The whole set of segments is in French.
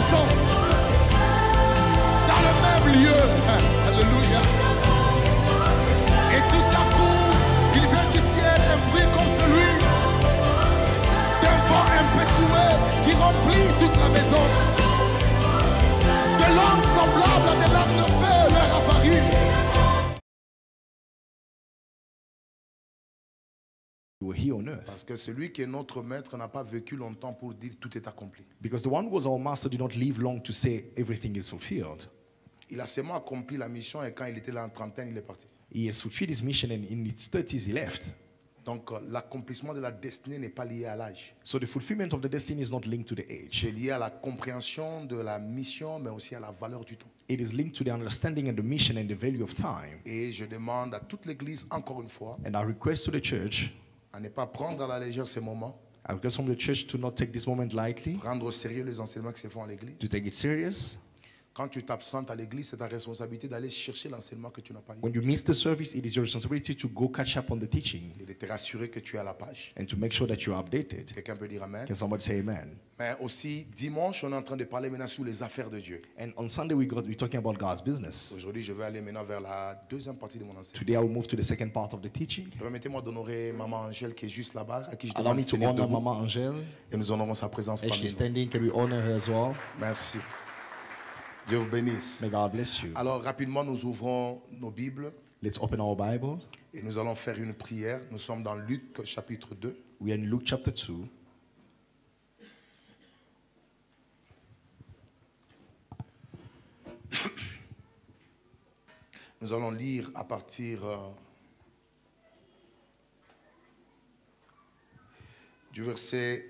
maison, dans le même lieu. Alléluia. Et tout à coup, il vient du ciel un bruit comme celui d'un vent impétueux qui remplit toute la maison. De langues semblables à des langues de feu leur apparut. Here on earth. Parce que celui qui est notre maître n'a pas vécu longtemps pour dire tout est accompli. Because the one who was our master did not live long to say everything is fulfilled. Il a seulement accompli la mission et quand il était là en trentaine, il est parti. He has fulfilled his mission and in his 30s he left. Donc l'accomplissement de la destinée n'est pas lié à l'âge. So the fulfillment of the destiny is not linked to the age. C'est lié à la compréhension de la mission, mais aussi à la valeur du temps. It is linked to the understanding and the mission and the value of time. Et je demande à toute l'Église, encore une fois, And I request to the church, à ne pas prendre à la légère ces moments, I request from the church to not take this moment lightly, prendre au sérieux les enseignements qui se font à l'Église. to take it serious. Quand tu t'absentes à l'Église, c'est ta responsabilité d'aller chercher l'enseignement que tu n'as pas eu When you miss the service, it is your responsibility to go catch up on the teaching et de te rassurer que tu es à la page. and to make sure that you are updated. Quelqu'un peut dire Amen. Can somebody say amen? Mais aussi, dimanche, on est en train de parler maintenant sur les affaires de Dieu. And on Sunday, we're talking about God's business. Aujourd'hui, je vais aller maintenant vers la deuxième partie de mon enseignement. Today, I will move to the second part of the teaching. Permettez-moi d'honorer Maman Angèle qui est juste là-bas, à qui je Allow demande me de se to tenir honor debout. Mama Angel. Et nous honorons sa présence As parmi she's nous. standing, can we honor her as well? Merci. Dieu vous bénisse. May God bless you. Alors, rapidement, nous ouvrons nos Bibles Let's open our Bible. et nous allons faire une prière. Nous sommes dans Luc chapitre 2. We are in Luke chapter 2. Nous allons lire à partir du verset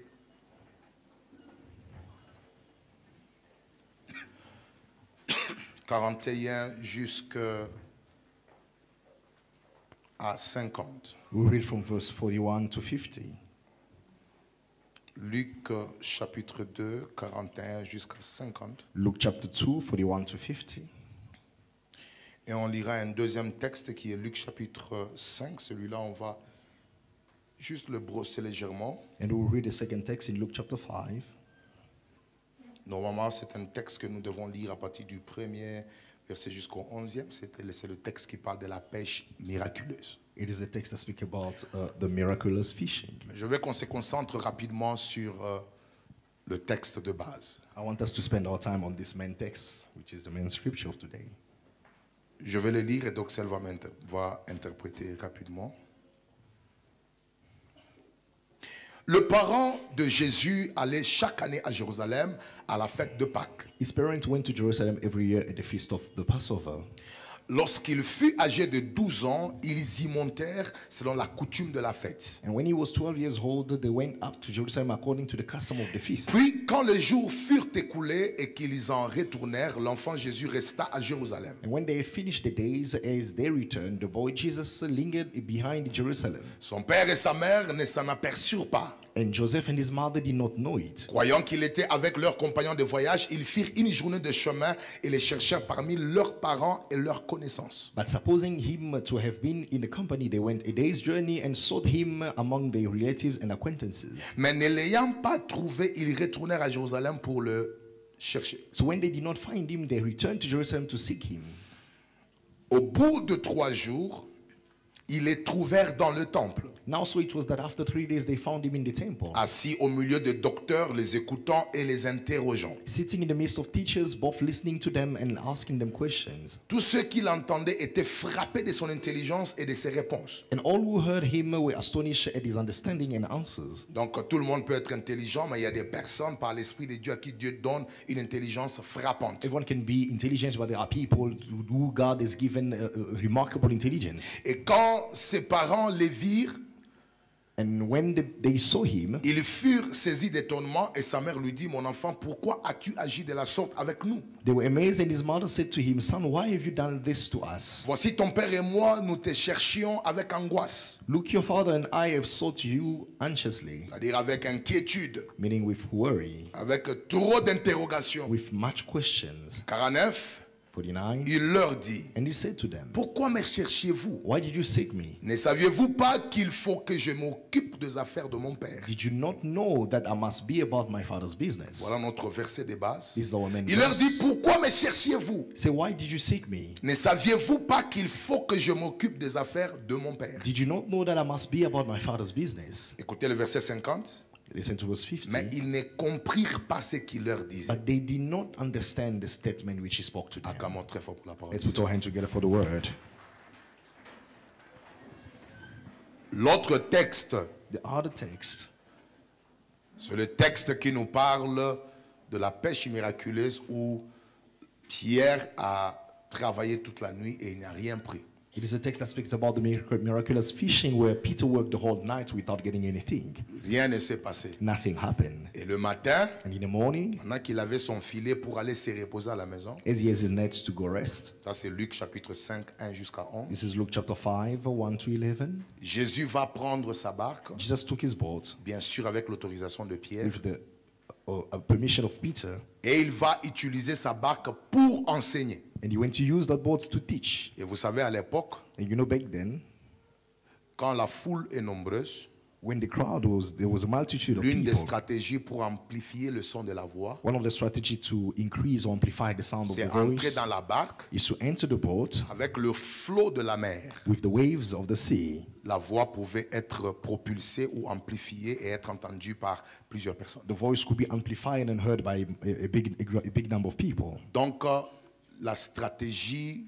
41 jusqu'à 50. We read from verse 41 to 50. Luc chapitre 2, 41 jusqu'à 50. Luke chapter 2, 41 to 50. Et on lira un deuxième texte qui est Luc chapitre 5. Celui-là, on va juste le brosser légèrement. And we'll read the second text in Luke chapter 5. Normalement, c'est un texte que nous devons lire à partir du premier verset jusqu'au 11e. C'est le texte qui parle de la pêche miraculeuse. It is the text that speaks about the miraculous fishing. Je veux qu'on se concentre rapidement sur le texte de base. I want us to spend our time on this main text, which is the main scripture of today. Je vais le lire et Doxel va interpréter rapidement. Le parent de Jésus allait chaque année à Jérusalem à la fête de Pâques. His parents went to Jerusalem every year at the feast of the Passover. Lorsqu'il fut âgé de 12 ans, ils y montèrent selon la coutume de la fête. And when he was 12 years old, they went up to Jerusalem according to the custom of the feast. Puis, quand les jours furent écoulés et qu'ils en retournèrent, l'enfant Jésus resta à Jérusalem. And when they finished the days, as they returned, the boy Jesus lingered behind Jerusalem. Son père et sa mère ne s'en aperçurent pas. And Joseph and his mother did not know it. Croyant qu'il était avec leurs compagnons de voyage, ils firent une journée de chemin et les cherchèrent parmi leurs parents et leurs connaissances. But supposing him to have been in the company, they went a day's journey and sought him among their relatives and acquaintances. Mais ne l'ayant pas trouvé, ils retournèrent à Jérusalem pour le chercher. So when they did not find him, they returned to Jerusalem to seek him. Au bout de 3 jours, ils les trouvèrent dans le temple, Now so it was that after 3 days they found him in the temple, assis au milieu des docteurs, les écoutant et les interrogeant. sitting in the midst of teachers, both listening to them and asking them questions. Tous ceux qui l'entendaient étaient frappés de son intelligence et de ses réponses. And all who heard him were astonished at his understanding and answers. Donc tout le monde peut être intelligent, mais il y a des personnes par l'Esprit de Dieu à qui Dieu donne une intelligence frappante. Everyone can be intelligent, but there are people who God has given remarkable intelligence. Et quand ses parents les virent, And when they saw him, ils furent saisis d'étonnement et sa mère lui dit, mon enfant, pourquoi as-tu agi de la sorte avec nous? they were amazed, and his mother said to him, Son, why have you done this to us? Voici ton père et moi, nous te cherchions avec angoisse, Look, your father and I have sought you anxiously, c'est-à-dire avec inquiétude, meaning with worry, avec trop d'interrogations. with much questions. 49. 49. il leur dit, And he said to them, pourquoi me cherchiez-vous? why did you seek me? Ne saviez-vous pas qu'il faut que je m'occupe des affaires de mon père? Did you not know that I must be about my father's business? Voilà notre verset de base. This is our main Il leur verse. dit, pourquoi me cherchiez-vous? Say, why did you seek me? Ne saviez-vous pas qu'il faut que je m'occupe des affaires de mon père? Did you not know that I must be about my father's business? Écoutez le verset 50. Listen to verse 50. Mais ils ne comprirent pas ce qu'il leur disait. But they did not understand the statement which he spoke to them. Acclamons très fort pour la parole. Let's put our hands together for the word. L'autre texte, The other text c'est le texte qui nous parle de la pêche miraculeuse où Pierre a travaillé toute la nuit et il n'a rien pris. It is a text that speaks about the miraculous fishing where Peter worked the whole night without getting anything. Rien ne s'est passé. Nothing happened. Et le matin, And in the morning, pendant qu'il avait son filet pour aller se reposer à la maison, as he has his nets to go rest, ça c'est Luc chapitre 5, 1 jusqu'à 11, this is Luke chapter 5, 1 to 11. Jésus va prendre sa barque, Jesus took his boat bien sûr avec l'autorisation de Pierre, with the permission of Peter, et il va utiliser sa barque pour enseigner. and he went to use that boat to teach. Et vous savez, à l'époque, And you know, back then, quand la foule est nombreuse, when the crowd was, there was a multitude of l'une des people. stratégies pour amplifier le son de la voix, One of the strategies to increase or amplify the sound of c'est the entrer voice dans la barque is to enter the boat avec le flot de la mer. with the waves of the sea. La voix pouvait être propulsée ou amplifiée et être entendue par plusieurs personnes. The voice could be amplified and heard by a big number of people. Donc, la stratégie,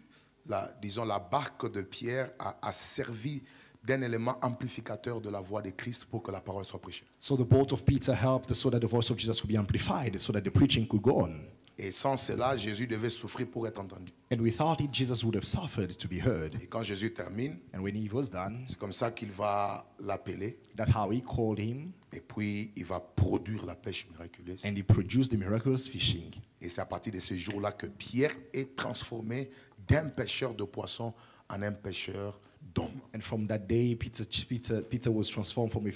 disons la barque de Pierre a servi d'un élément amplificateur de la voix de Christ pour que la parole soit prêchée. So the boat of Peter helped so that the voice of Jesus could be amplified, so that the preaching could go on. Et sans cela, Jésus devait souffrir pour être entendu. And without it, Jesus would have suffered to be heard. Et quand Jésus termine, And when he was done, c'est comme ça qu'il va l'appeler that's how he called him, et puis il va produire la pêche miraculeuse. and he produced the miraculous fishing. Et c'est à partir de ce jour-là que Pierre est transformé d'un pêcheur de poissons en un pêcheur d'hommes. And from that day, Peter was transformed from a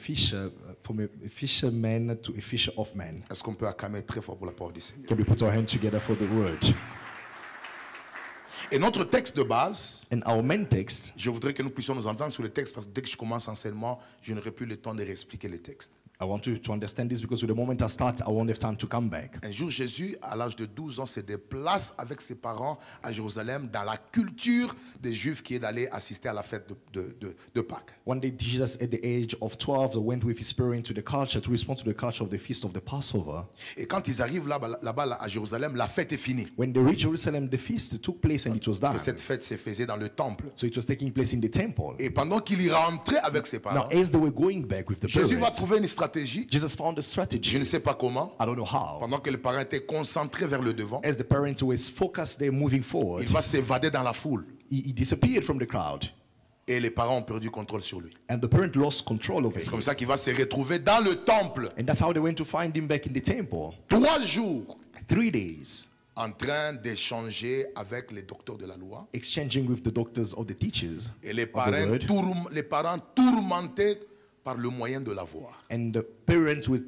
fisherman to a fisher of men. Est-ce qu'on peut acclamer très fort pour la parole du Seigneur? Can we put our hands together for the word? Et notre texte de base, And our main text, je voudrais que nous puissions nous entendre sur le texte parce que dès que je commence enseignement, je n'aurai plus le temps de réexpliquer le texte. I want you to understand this because the moment I start, I won't have time to come back. Un jour, Jésus, à l'âge de 12 ans, se déplace avec ses parents à Jérusalem dans la culture des Juifs qui est d'aller assister à la fête de Pâques. One day, Jesus, at the age of 12, went with his parents to the culture to respond to the culture of the feast of the Passover. Et quand ils arrivent là-bas à Jérusalem, la fête est finie. When they reached Jerusalem, the feast took place and it was done. Et cette fête se faisait dans le temple. So it was taking place in the temple. Et pendant qu'il y rentrait avec ses Now, parents, as they were going back with the Jésus va parents, trouver une stratégie. Jesus found a Je strategy. ne sais pas comment. I don't know how. Pendant que les parents étaient concentrés vers le devant, As the parents were focused, they're moving forward. il va s'évader dans la foule. He disappeared from the crowd. Et les parents ont perdu contrôle sur lui. And the parent lost control over C'est him. comme ça qu'il va se retrouver dans le temple. And that's how they went to find him back in the temple. 3 jours 3 days, en train d'échanger avec les docteurs de la loi. exchanging with the doctors or the teachers Et les of the word. parents tourmentés par le moyen de la voir. And the parents were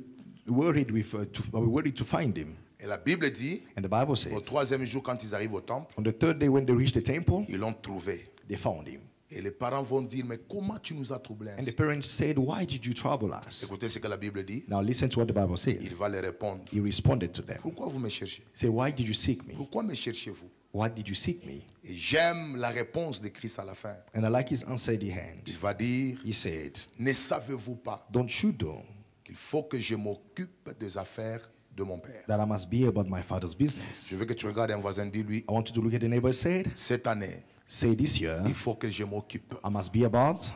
worried to find him. Et la Bible dit, And the Bible au says, 3e jour, quand ils arrivent au temple, on the 3rd day when they reached the temple, ils l'ont trouvé. they found him. Et les parents vont dire, mais comment tu nous as troublés And the ainsi? parents said, why did you trouble us? Écoutez ce que la Bible dit. Now listen to what the Bible says. Il va les répondre. He responded to them. Pourquoi vous me cherchez? He said, why did you seek me? Pourquoi me cherchez-vous? Why did you seek me? Et j'aime la réponse de Christ à la fin. And I like his answer at the end. Il va dire, He said, ne savez-vous pas don't you know qu'il faut que je m'occupe des affaires de mon Père? that I must be about my father's business? Je veux que tu regardes un voisin, dis-lui, I want you to look at the neighbor and say, cette année, say this year, il faut que je m'occupe I must be about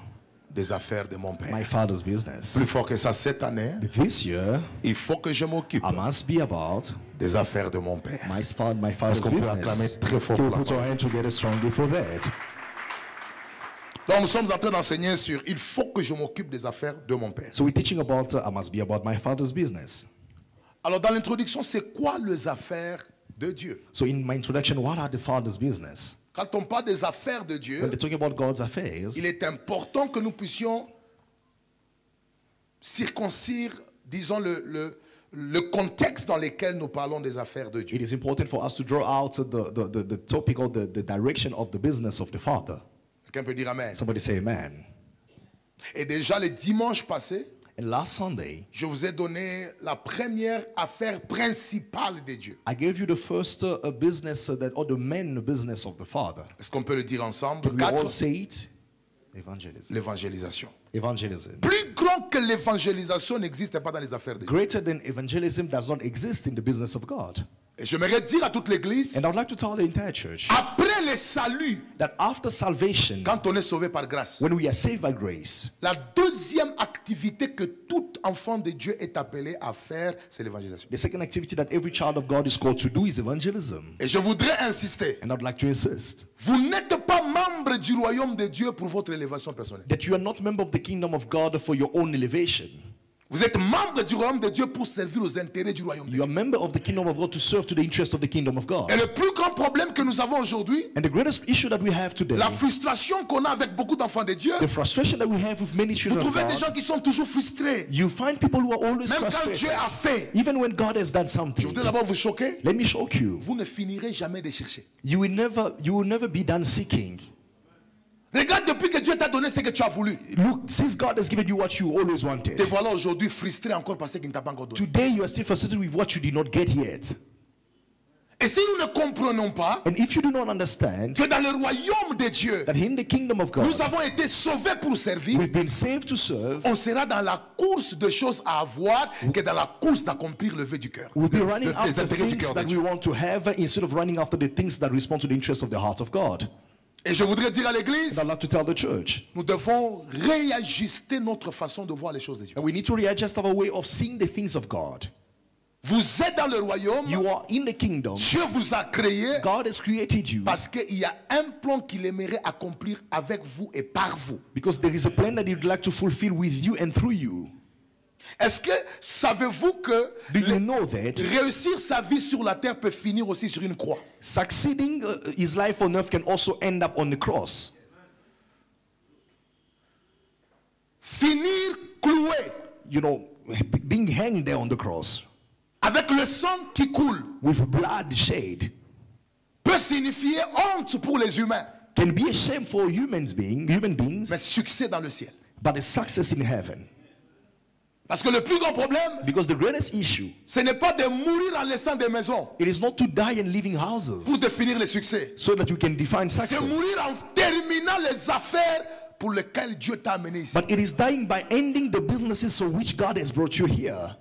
des affaires de mon my Père. father's business. Plus fort que ça, cette année, This year, il faut que je m'occupe I must be about des affaires de mon Père. my father's Est-ce qu'on peut acclamer business. très fort Can pour we la put our parole? hands together strongly for that? Donc nous sommes en train d'enseigner sur il faut que je m'occupe des affaires de mon Père. So we're teaching about I must be about my father's business. Alors dans l'introduction, c'est quoi les affaires de Dieu? So in my introduction, what are the father's business? Quand on parle des affaires de When Dieu, they're talking about God's affairs, il est important que nous puissions circoncire, disons, le contexte dans lequel nous parlons des affaires de Dieu. It is important for us to draw out the topic or the direction of the business of the Father. Quelqu'un peut dire Amen. Somebody say amen. Et déjà le dimanche passé, And last Sunday, je vous ai donné la première affaire principale de Dieu. I gave you the first business or the main business of the Father. Est-ce qu'on peut le dire ensemble? Can we all 4, say it? Evangelism. l'évangélisation. Evangelism. Plus grand que l'évangélisation n'existe pas dans les affaires de Dieu. Greater than evangelism does not exist in the business of God. Et j'aimerais dire à toute l'église, And I would like to tell the entire church après le salut, that after salvation, quand on est sauvé par grâce, when we are saved by grace, la deuxième activité que tout enfant de Dieu est appelé à faire, c'est l'évangélisation. the second activity that every child of God is called to do is evangelism. Et je voudrais insister, And I'd like to insist vous n'êtes pas membre du royaume de Dieu pour votre élévation personnelle. that you are not member of the kingdom of God for your own elevation. Vous êtes membre du royaume de Dieu pour servir aux intérêts du royaume de You are Dieu. member of the kingdom of God to serve to the interest of the kingdom of God. Et le plus grand problème que nous avons aujourd'hui, And the greatest issue that we have today, la frustration qu'on a avec beaucoup d'enfants de Dieu, the frustration that we have with many vous children of trouvez des God, gens qui sont toujours frustrés. you find people who are always Même quand frustrated. Dieu a fait, Even when God has done je something, voudrais d'abord vous choquer, let me shock you. vous ne finirez jamais de chercher. You will never be done seeking. Regarde, depuis que Dieu t'a donné ce que tu as voulu, Look, since God has given you what you always wanted, te voilà aujourd'hui frustré encore parce qu'il ne t'a pas encore donné. today you are still frustrated with what you did not get yet. Et si nous ne comprenons pas And if you do not understand que dans le royaume de Dieu, that in the kingdom of God, nous avons été sauvés pour servir, we've been saved to serve, on sera dans la course de choses à avoir que dans la course d'accomplir le vœu du cœur. we'll be running Les after intérêts du things cœur de that we Dieu. want to have instead of running after the things that respond to the interest of the heart of God. Et je voudrais dire à l'église, And I'd like to tell the church, nous devons réajuster notre façon de voir les choses de Dieu. and we need to readjust our way of seeing the things of God. Vous êtes dans le royaume, You are in the kingdom. Dieu vous a créé God has created you parce qu'il y a un plan qu'il aimerait accomplir avec vous et par vous. because there is a plan that He would like to fulfill with you and through you. Est-ce que savez-vous que Do you know that réussir sa vie sur la terre peut finir aussi sur une croix? succeeding his life on earth can also end up on the cross? Finir cloué You know, being hanged there on the cross avec le sang qui coule with blood shed peut signifier honte pour les humains, can be a shame for human beings, mais succès dans le ciel. but a success in heaven. Parce que le plus grand problème, Because the greatest issue, ce n'est pas de mourir en laissant des maisons it is not to die and leaving pour houses définir le succès. so that you can define C'est success. mourir en terminant les affaires pour lesquelles Dieu t'a amené ici. But it is dying by ending the businesses for which God has brought you here.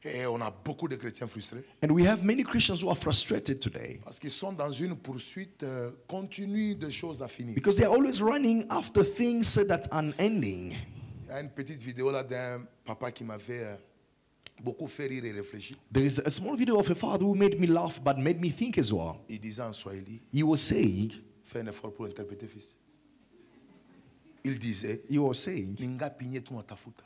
Et on a beaucoup de chrétiens frustrés And we have many Christians who are frustrated today parce qu'ils sont dans une poursuite continue de choses à finir. because they are always running after things that are unending. Il y a une petite vidéo là d'un papa qui m'avait beaucoup fait rire et réfléchir. There is a small video of a father who made me laugh but made me think as well. Il disait en Swahili, He was saying, fais un effort pour interpréter fils. Il disait, saying, Ninga pinye tu matafuta.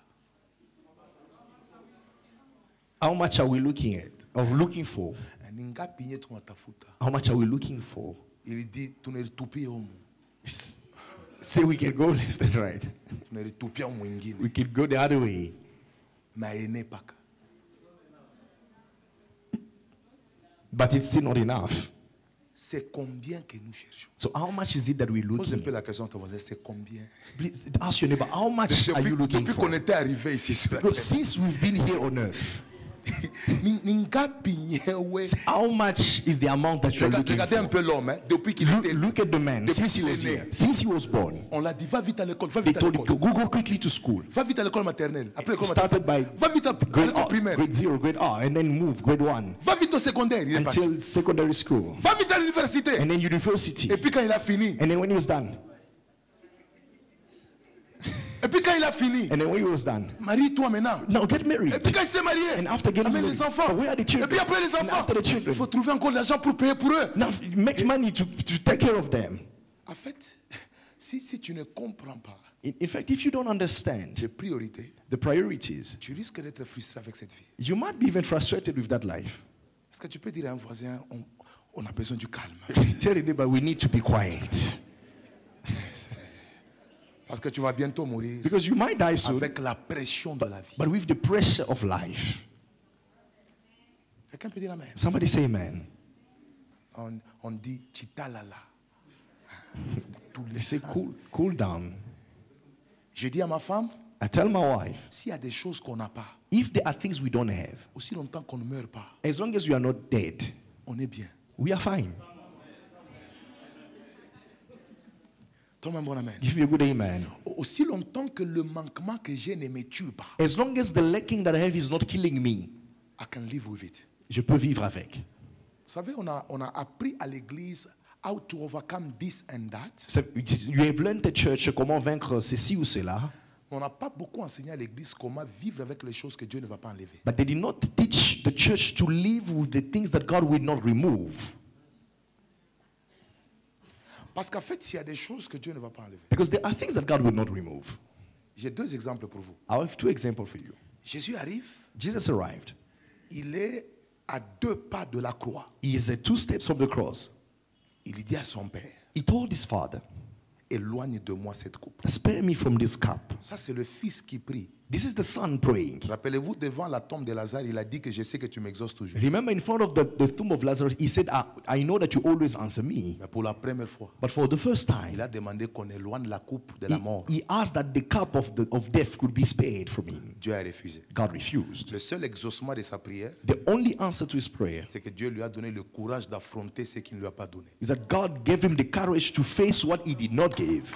how much are we looking at? Of looking for? Ninga pinye tu matafuta. How much are we looking for? Il dit, tu ne retupie homo. Say we can go left and right. Tu ne retupia mwingine. We can go the other way. Maene paka. But it's still not enough. C'est combien que nous cherchons? So how much is it that we're Pose un peu looking? la question à ton voisin, c'est combien? Please ask your neighbor, how much are you looking Depuis for? qu'on était arrivé ici sur la Look, terre, since we've been here on earth, Ninga pinye we. how much is the amount that you're looking Regardez un for? peu l'homme, hein, depuis qu'il était, Look at the man, Depuis since he qu'il est was né. here, since he was born. on l'a dit, va vite à l'école, va They vite à told him to l'école. go quickly to school. Va vite à l'école maternelle. Après l'école Started maternelle, by va vite à grade, l'école primaire. grade 0, grade R, and then move, grade 1, Va vite au secondaire, il est parti. until secondary school, Va vite à l'université. and then university. Et puis quand il a fini, And then when he was done, et puis quand il a fini, and then when he was done, marie-toi maintenant. now get married. Et puis quand il s'est marié, And after getting amène married, les enfants. but where are the Et children? puis après les And enfants, after the il children, faut trouver encore l'argent pour payer pour eux. now make money to take care of them. En fait, si tu ne comprends pas In fact, if you don't understand les priorités, the priorities, tu risques d'être frustré avec cette vie. you might be even frustrated with that life. Est-ce que tu peux dire à un voisin, on a besoin du calme? Tell the neighbor, we need to be quiet. Parce que tu vas bientôt mourir Because you might die soon, avec la pression de la vie. but with the pressure of life. Quelqu'un peut dire amen. Somebody say amen. On dit chitalala. Tous les They say sangs. cool down. Je dis à ma femme, I tell my wife, s'il y a des choses qu'on n'a pas, if there are things we don't have, aussi longtemps qu'on ne meurt pas, as long as we are not dead, on est bien. we are fine. Donne-moi un bon amen. Give me a good amen. Aussi longtemps que le manquement que j'ai ne me tue pas, As long as the lacking that I have is not killing me, I can live with it. je peux vivre avec. Vous savez, on a appris à l'église how to overcome this and that. So, you have learned at church comment vaincre ceci ou cela, On n'a pas beaucoup enseigné à l'église comment vivre avec les choses que Dieu ne va pas enlever. but they did not teach the church to live with the things that God will not remove. Parce qu'en fait, s'il y a des choses que Dieu ne va pas enlever. Because there are things that God will not remove. J'ai deux exemples pour vous. I have two examples for you. Jésus arrive, Jesus arrived. il est à 2 pas de la croix. He is 2 steps from the cross. Il dit à son père, He told his father, éloigne de moi cette coupe. spare me from this cup. Ça, c'est le fils qui prie. This is the son praying. Rappelez-vous, devant la tombe de Lazare, il a dit que je sais que tu m'exauces toujours. Remember, in front of the tomb of Lazarus, he said, I know that you always answer me. Mais pour la première fois, But for the first il time, a demandé qu'on éloigne la coupe de la mort. he asked that the cup of death could be spared from him. Dieu a refusé. God refused. Le seul exaucement de sa prière, The only answer to his prayer c'est que Dieu lui a donné le courage d'affronter ce qu'il ne lui a pas donné. is that God gave him the courage to face what he did not give.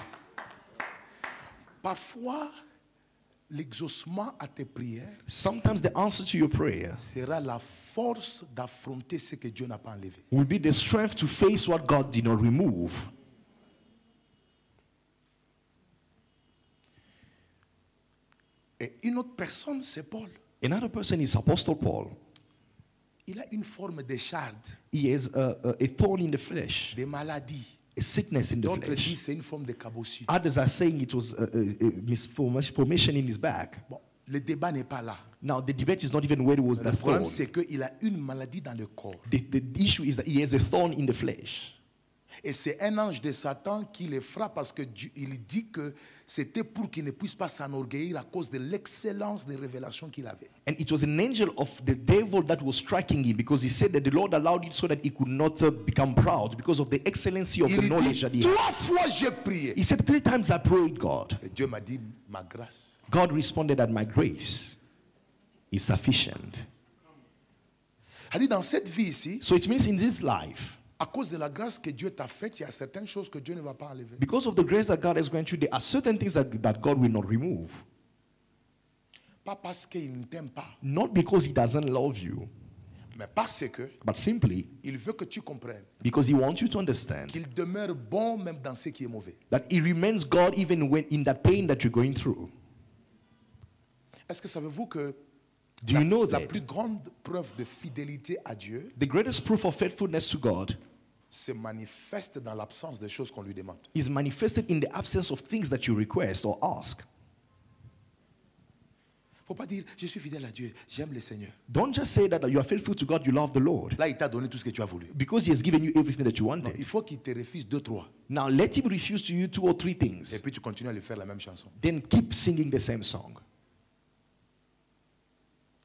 Parfois, l'exaucement à tes prières Sometimes the answer to your prayer sera la force d'affronter ce que Dieu n'a pas enlevé. will be the strength to face what God did not remove. Et une autre personne, c'est Paul. Another person is Apostle Paul. Il a une forme de charde, He has a thorn in the flesh, des maladies. a sickness in the D'autres disent flesh. c'est une forme de cabossure. Others are saying it was a misformation in his back. Bon, le débat n'est pas là. Now, the debate is not even where it was Le the problème, thorn. c'est qu'il a une maladie dans le corps. The issue is that he has a thorn in the flesh. Et c'est un ange de Satan qui le frappe parce que il dit que c'était pour qu'il ne puisse pas s'enorgueillir à cause de l'excellence des révélations qu'il avait. And it was an angel of the devil that was striking him because he said that the Lord allowed it so that he could not become proud because of the excellency of the Il knowledge dit, that he had. 3 fois j'ai prié. He said 3 times I prayed God. Et Dieu m'a dit, ma grâce. God responded that my grace is sufficient. Il dit, dans cette vie ici, So it means in this life, à cause de la grâce que Dieu t'a faite, il y a certaines choses que Dieu ne va pas enlever. because of the grace that God has granted you, there are certain things that God will not remove. Pas parce qu'il ne t'aime pas, Not because he doesn't love you, mais parce que but simply il veut que tu comprennes because he wants you to understand qu'il demeure bon même dans ce qui est mauvais. that he remains God even when in that pain that you're going through. Est-ce que savez-vous que Do you know la that plus grande preuve de fidélité à Dieu the greatest proof of faithfulness to God se manifeste dans l'absence des choses qu'on lui demande? is manifested in the absence of things that you request or ask? Faut pas dire je suis fidèle à Dieu, j'aime le Seigneur. Don't just say that you are faithful to God, you love the Lord, Là, il t'a donné tout ce que tu as voulu. because he has given you everything that you Non, wanted. il faut qu'il te refuse 2, 3. Now let him refuse to you 2 or 3 Et things. puis tu continues à lui faire la même chanson. Then keep singing the same song.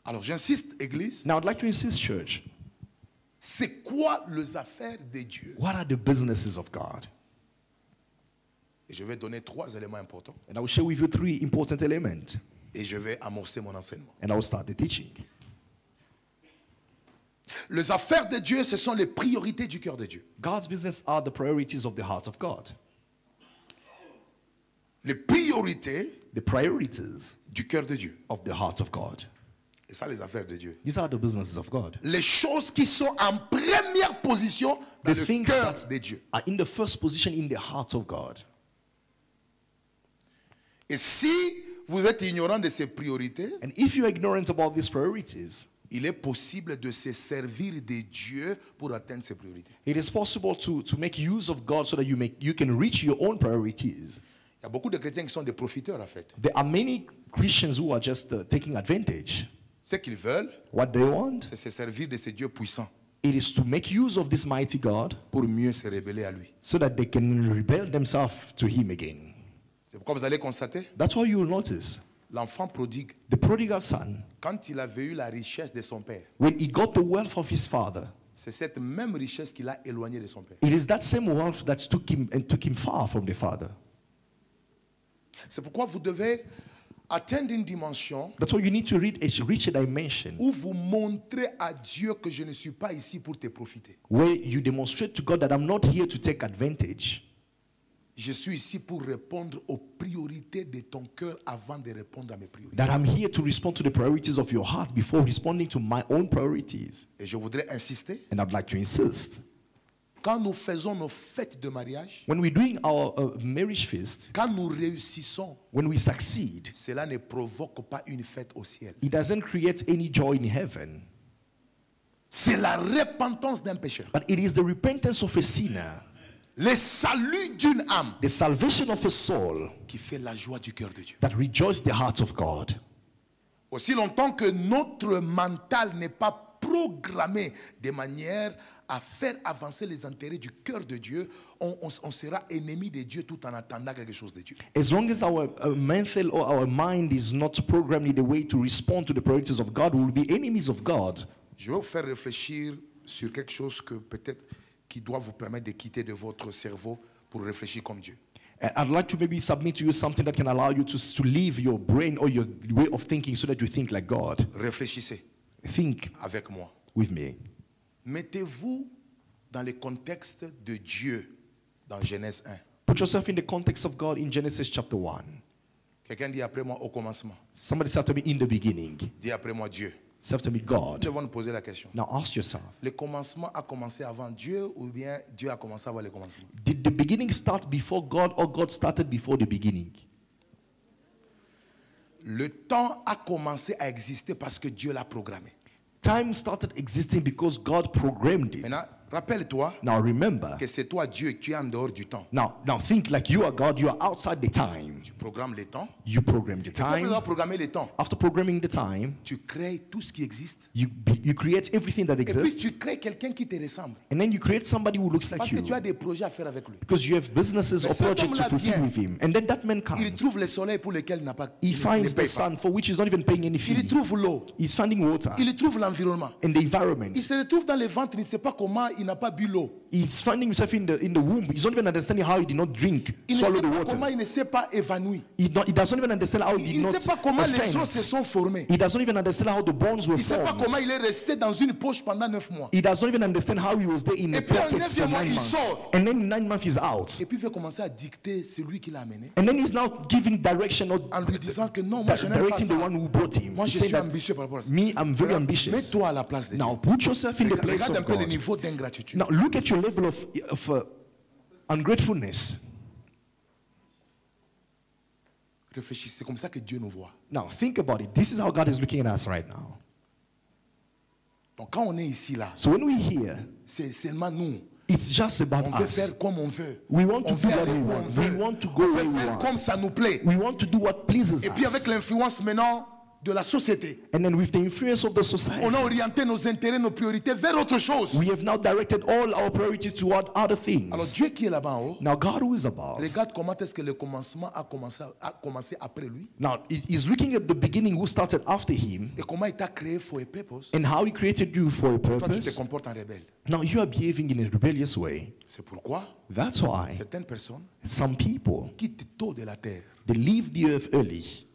Alors j'insiste, Église, Now I'd like to insist, church, c'est quoi les affaires de Dieu? what are the businesses of God? Et je vais donner 3 éléments importants. And I will share with you 3 important elements. Et je vais amorcer mon enseignement. And I will start the teaching. Les affaires de Dieu, ce sont les priorités du cœur de Dieu. God's business are the priorities of the heart of God. Les priorités The priorities du cœur de Dieu. of the heart of God. Et ça, les affaires de Dieu. These are the businesses of God. Les choses qui sont en première position dans The le things cœur that de Dieu. are in the first position in the heart of God. Et si vous êtes ignorant de ces priorités, And if you're ignorant about these priorities, il est possible de se servir de Dieu pour atteindre ces priorités. it is possible to make use of God so that you can reach your own priorities. Il y a beaucoup de chrétiens qui sont des profiteurs, en fait. There are many Christians who are just taking advantage. Ce qu'ils veulent, What they want, c'est se servir de ce Dieu puissant it is to make use of this mighty God pour mieux se révéler à lui. so that they can rebel themselves to Him again. C'est pourquoi vous allez constater, That's why you will notice l'enfant prodigue, the prodigal son, quand il avait eu la richesse de son père, when he got the wealth of his father, c'est cette même richesse qui l'a éloigné de son père. it is that same wealth that took him far from the father. C'est pourquoi vous devez atteindre une dimension That's why you need to reach a dimension où vous montrez à Dieu que je ne suis pas ici pour te profiter. where you demonstrate to God that I'm not here to take advantage. Je suis ici pour répondre aux priorités de ton cœur avant de répondre à mes priorités. That I'm here to respond to the priorities of your heart before responding to my own priorities. Et je voudrais insister, And I'd like to insist, quand nous faisons nos fêtes de mariage, when we're doing our marriage feast, quand nous réussissons, when we succeed, cela ne provoque pas une fête au ciel. it doesn't create any joy in heaven, C'est la repentance d'un pécheur. but it is the repentance of a sinner, Le salut d'une âme the salvation of a soul qui fait la joie du cœur de Dieu. that rejoices the heart of God. Aussi longtemps que notre mental n'est pas programmé de manière à faire avancer les intérêts du cœur de Dieu, on sera ennemi de Dieu tout en attendant quelque chose de Dieu. As long as our mental or our mind is not programmed in the way to respond to the priorities of God, we will be enemies of God. Je vais vous faire réfléchir sur quelque chose que peut-être qui doit vous permettre de quitter de votre cerveau pour réfléchir comme Dieu. And I'd like to maybe submit to you something that can allow you to leave your brain or your way of thinking so that you think like God. Réfléchissez Think avec moi. with me. Mettez-vous dans le contexte de Dieu dans Genèse 1. Put yourself in the context of God in Genesis chapter 1. Quelqu'un dit après moi au commencement. Somebody said to me in the beginning. Dis après moi Dieu. Say after me God. Nous devons nous poser la question. Now ask yourself. Le commencement a commencé avant Dieu ou bien Dieu a commencé avant le commencement? Did the beginning start before God or God started before the beginning? Le temps a commencé à exister parce que Dieu l'a programmé. Time started existing because God programmed it. Maintenant, rappelle-toi Now remember. que c'est toi Dieu et que tu es en dehors du temps. Now think like you are God. You are outside the time. Tu programmes le temps. You program the Et après time. avoir programmé le temps, After programming the time, tu crées tout ce qui existe. you create everything that Et puis exists, tu crées quelqu'un qui te ressemble. and then you create somebody who looks like Parce que you tu as des projets à faire avec lui. because you have businesses Mais or cet projects to homme-là fulfill vient. with him. And then that man Il comes. trouve le soleil pour lequel il n'a pas. He il ne finds paye the pas. sun for which he's not even paying any Il fee. trouve l'eau. He's finding water Il trouve l'environnement. and the environment. Il se retrouve dans le ventre, il ne sait pas comment il n'a pas bu l'eau. He's finding himself in the womb. He's not even understanding how he did not drink, Il ne swallow sait the pas comment water. il ne s'est pas évanoui. He doesn't even understand how he Il did ne not sait pas comment les os se offend. sont formés. He doesn't even understand how the bones were Il ne sait pas comment formed. il est resté dans une poche pendant 9 mois. He doesn't even understand how he was there in Et the puis en pockets for 9e mois, 9 il months. sort. And then 9 months he's out. Et puis il veut commencer à dicter celui qui l'a amené And then he's now giving direction or en lui disant que non, moi je n'aime pas directing the ça. one who brought him. Moi He's je saying suis that, ambitieux par rapport à ça. me, I'm very Regarde, ambitious. mets-toi à la place de Dieu. Now put yourself in the place Regarde un of peu le God. niveau d'ingratitude. Now look at your level of ungratefulness. Réfléchis, c'est comme ça que Dieu nous voit. Now think about it. This is how God is looking at us right now. Donc quand on est ici là, So when we're here, c'est seulement nous. it's just about On veut us. faire comme on veut. We want to On do veut what aller we où on want. veut. We want to go On where veut we faire want. comme ça nous plaît. We want to do what pleases Et puis avec us. l'influence maintenant de la société, And then with the influence of the on a society, orienté nos intérêts, nos priorités vers autre chose. we have now directed all our priorities toward other Alors things. Dieu qui est là-bas en haut, Now God who is above, regarde comment est-ce que le commencement a commencé après lui now he's looking at the beginning who started after him et comment il t'a créé for a purpose. and how he created you for a Toi, tu te purpose. comportes en rebelle. Now you are behaving in a rebellious way. C'est pourquoi That's why certaines personnes some people, quittent tôt de la terre. they leave the earth early,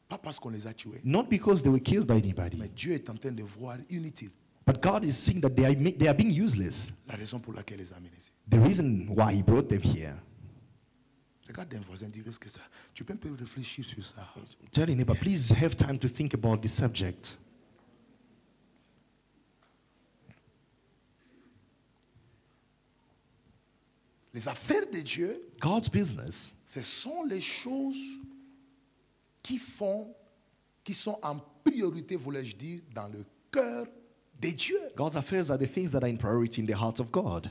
Pas parce qu'on les a tués, not because they were killed by anybody, mais Dieu est en train de voir inutile but God is seeing that they are being useless. la raison pour laquelle il les a amenés ici. The reason why he brought them here. Regarde un voisin, dis parce que ça. Tu peux un peu réfléchir sur ça. Tell your neighbor, please have time to think about this subject. Les affaires de Dieu, God's business, ce sont les choses qui sont en priorité, voulais-je dire, dans le cœur de Dieu. God's affairs are the things that are in priority in the heart of God.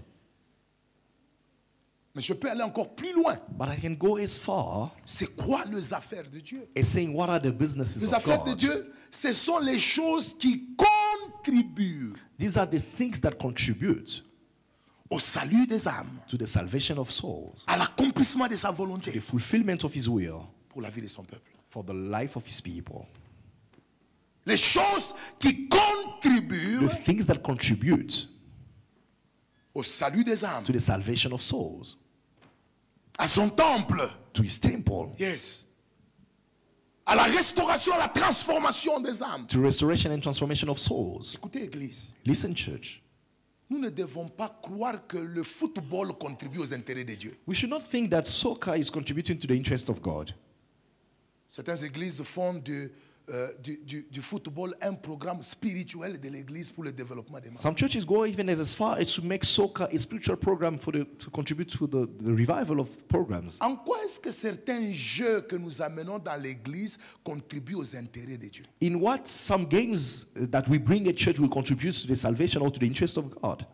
Mais je peux aller encore plus loin. But I can go as far C'est quoi les affaires de Dieu? as saying, what are the businesses Les of affaires de God? Dieu, ce sont les choses qui contribuent These are the things that contribute au salut des âmes, to the salvation of souls, à l'accomplissement de sa the volonté fulfillment of his will pour la vie de son peuple. for the life of his people. Les choses qui contribuent The things that contribute au salut des âmes, to the salvation of souls, à son temple, to his temple, yes, à la restauration, à la transformation des âmes. to restoration and transformation of souls. Écoutez, Église, Listen, church. nous ne devons pas croire que le football contribue aux intérêts de Dieu. We should not think that soccer is contributing to the interest of God. Certaines églises font du football un programme spirituel de l'église pour le développement des membres. Some churches go even as far as to make soccer a spiritual program to contribute to the revival of programs. En quoi est-ce que certains jeux que nous amenons dans l'église contribuent aux intérêts de Dieu? In what some games that we bring at church will contribute to the salvation or to the interest of God?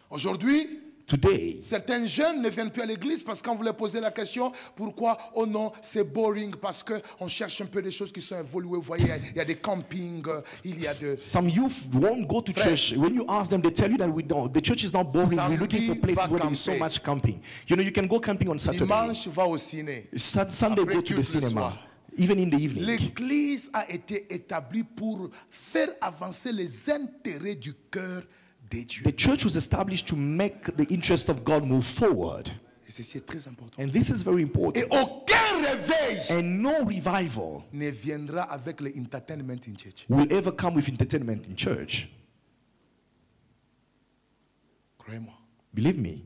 Aujourd'hui, Today, certains jeunes ne viennent plus à l'église parce qu'on vous leur posait la question, pourquoi? Oh non, c'est boring parce qu'on cherche un peu des choses qui sont évoluées. Vous voyez, il y a des campings, il y a de... some youth won't go to church. When you ask them, they tell you that we don't. The church is not boring. We're looking for places where there is so much camping. You know, you can go camping on Saturday. Dimanche, va au ciné. Sunday, Après go to the culte le cinema. soir. Even in the evening. L'église a été établie pour faire avancer les intérêts du cœur de Dieu. The church was established to make the interest of God move forward. Et ceci est très important. And this is very important. Et aucun réveil And no revival ne viendra avec le entertainment in church. will ever come with entertainment in church. Croyez-moi. Believe me.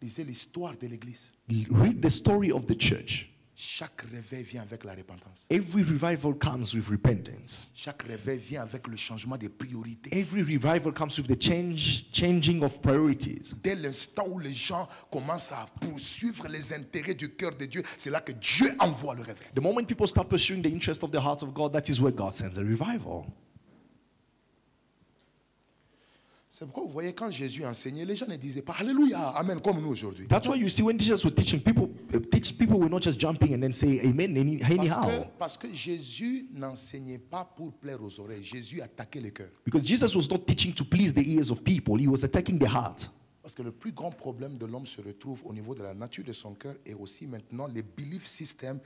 Lisez l'histoire de l'église. Read the story of the church. Chaque réveil vient avec la repentance. Every revival comes with repentance. Chaque réveil vient avec le changement des priorités. Every revival comes with the changing of priorities. Dès l'instant où les gens commencent à poursuivre les intérêts du cœur de Dieu, c'est là que Dieu envoie le réveil. The moment people start pursuing the interest of the heart of God, that is where God sends a revival. C'est pourquoi vous voyez quand Jésus enseignait, les gens ne disaient pas Alléluia, Amen, comme nous aujourd'hui. That's why you see when Jesus was teaching, people were not just jumping and then say amen anyhow. Parce que Jésus n'enseignait pas pour plaire aux oreilles. Jésus attaquait le cœur. Because Jesus was not teaching to please the ears of people. He was attacking the heart. Parce que le plus grand problème de l'homme se retrouve au niveau de la nature de son cœur et aussi maintenant les belief systems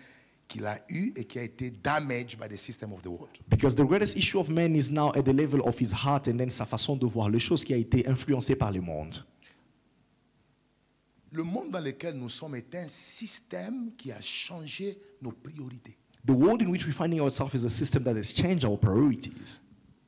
qu'il a eu et qui a été damaged by the system of the world. Because the greatest issue of man is now at the level of his heart and then sa façon de voir les choses qui a été influencée par le monde. Le monde dans lequel nous sommes est un système qui a changé nos priorités. The world in which we're finding ourselves is a system that has changed our priorities.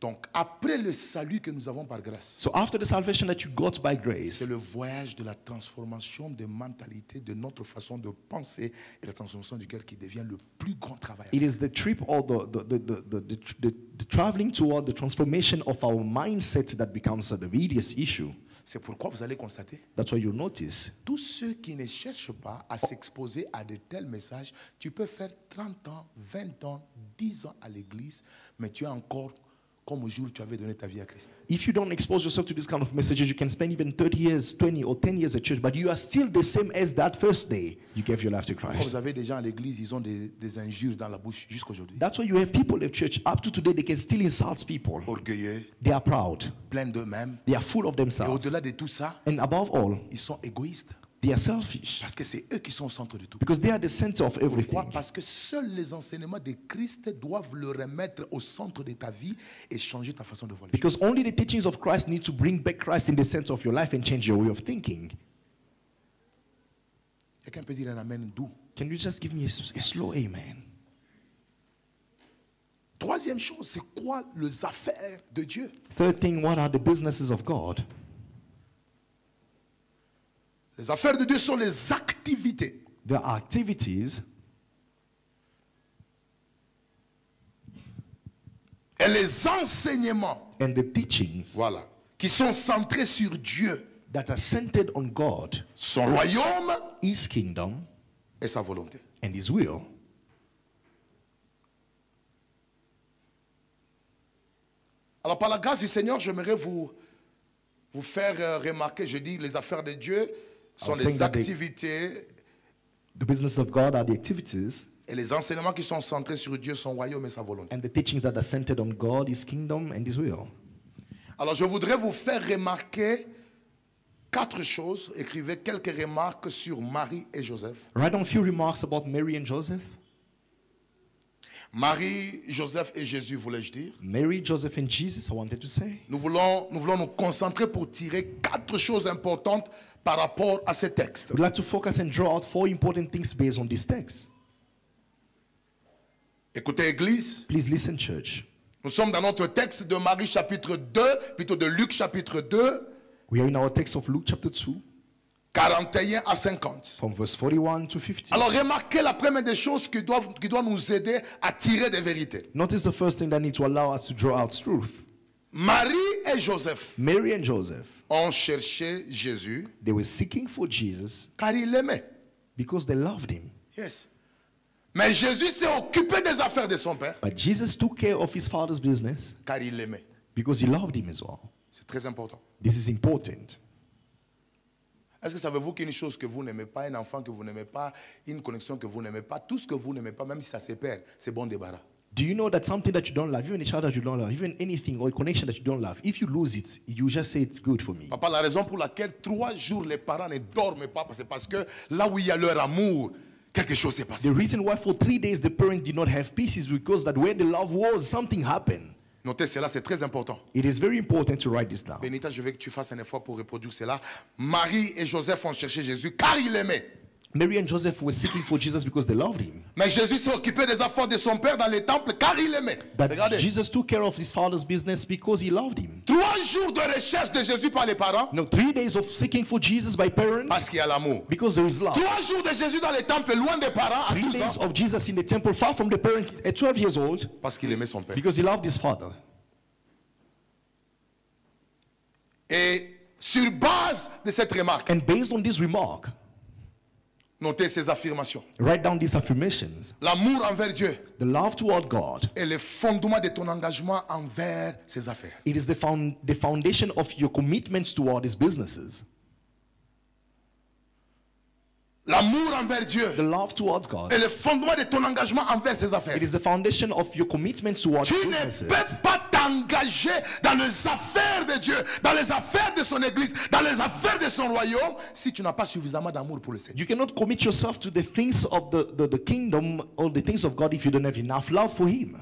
Donc, après le salut que nous avons par grâce, So after the salvation that you got by grace, c'est le voyage de la transformation de mentalité, de notre façon de penser et la transformation du cœur qui devient le plus grand travail. it is the trip or the traveling toward the transformation of our mindset that becomes the biggest issue. C'est pourquoi vous allez constater, That's why you notice tous ceux qui ne cherchent pas à s'exposer à de tels messages, tu peux faire 30 ans, 20 ans, 10 ans à l'église, mais tu es encore comme au jour où tu avais donné ta vie à Christ. if you don't expose yourself to this kind of messages, you can spend even 30 years, 20 or 10 years at church, but you are still the same as that first day you gave your life to Quand Christ. vous avez des gens à l'église, ils ont des injures dans la bouche jusqu'aujourd'hui. That's why you have people at church up to today, they can still insult people. Orgueilleux, They are proud. pleins d'eux-mêmes. They are full of Et themselves. au-delà de tout ça, And above all, ils sont égoïstes. they are selfish. Parce que c'est eux qui sont au centre de tout. Because they are the center of Pourquoi? everything. Parce que seuls les enseignements de Christ doivent le remettre au centre de ta vie et changer ta façon de voir les choses. Because only the teachings of Christ need to bring back Christ in the center of your life and change your way of thinking. Quelqu'un peut dire un amen doux. Can you just give me a slow amen? Troisième chose, c'est quoi les affaires de Dieu? Third thing, what are the businesses of God? Les affaires de Dieu sont les activités There are activities et les enseignements, and the teachings voilà, qui sont centrés sur Dieu, that are centered on God, son royaume His kingdom, et sa volonté. and His will. Alors par la grâce du Seigneur, j'aimerais vous faire remarquer, je dis les affaires de Dieu sont saying les that activités The business of God are the activities, et les enseignements qui sont centrés sur Dieu, son royaume et sa volonté. and the teachings that are centered on God, His kingdom, and His will. Alors je voudrais vous faire remarquer 4 choses. Écrivez quelques remarques sur Marie et Joseph. Write down a few remarks about Mary and Joseph. Marie, Joseph et Jésus, voulais-je dire. Mary, Joseph, and Jesus, I wanted to say. Nous voulons nous concentrer pour tirer 4 choses importantes par rapport à ces textes. We'd like to focus and draw out 4 important things based on this text. Écoutez, Église. Please listen, church. Nous sommes dans notre texte de Marie chapitre 2, plutôt de Luc chapitre 2. We are in our text of Luke chapter 2. 41 à 50. From verse 41 to 50. Alors remarquez la première des choses qui doit nous aider à tirer des vérités. Notice the first thing that needs to allow us to draw out truth. Marie et Joseph Mary and Joseph, ont cherché Jésus they were seeking for Jesus car ils l'aimaient. because they loved him. Yes. Mais Jésus s'est occupé des affaires de son père But Jesus took care of his father's business car il l'aimait. because he loved him as well. C'est très important. This is important. Est-ce que savez-vous qu'une chose que vous n'aimez pas, un enfant que vous n'aimez pas, une connexion que vous n'aimez pas, tout ce que vous n'aimez pas, même si ça se perd, c'est bon débarras. Do you know that something that you don't love, even a child that you don't love, even anything or a connection that you don't love, if you lose it, you just say it's good for me. Papa, la raison pour laquelle 3 jours les parents ne dorment pas, c'est parce que là où il y a leur amour, quelque chose s'est passé. The reason why for 3 days the parent did not have peace is because that where the love was, something happened. Notez cela, c'est très important. It is very important to write this down. Benita, je veux que tu fasses un effort pour reproduire cela. Marie et Joseph ont cherché Jésus car il l'aimait. Mary and Joseph were seeking for Jesus because they loved him. Mais Jésus s'est occupé des affaires de son père dans le temple car il l'aimait. But Regardez. Jesus took care of his father's business because he loved him. 3 jours de recherche de Jésus par les parents No, 3 days of seeking for Jesus by parents parce qu'il y a l'amour. because there is love. 3 jours de Jésus dans le temple loin des parents à 3 12 days ans of Jesus in the temple far from the parents at 12 years old parce qu'il aimait son père. because he loved his father. Et sur base de cette remarque, And based on this remark, notez ces affirmations. write down these affirmations. L'amour envers Dieu The love toward God, est le fondement de ton engagement envers ses affaires. it is the foundation of your commitments toward his businesses. L'amour envers Dieu The love towards God, est le fondement de ton engagement envers ses affaires. it is the foundation of your commitments toward Tu his ne businesses. peux pas t'engager dans les affaires de Dieu, dans les affaires de son église, dans les affaires de son royaume, si tu n'as pas suffisamment d'amour pour le Seigneur. You cannot commit yourself to the things of the kingdom or the things of God if you don't have enough love for him.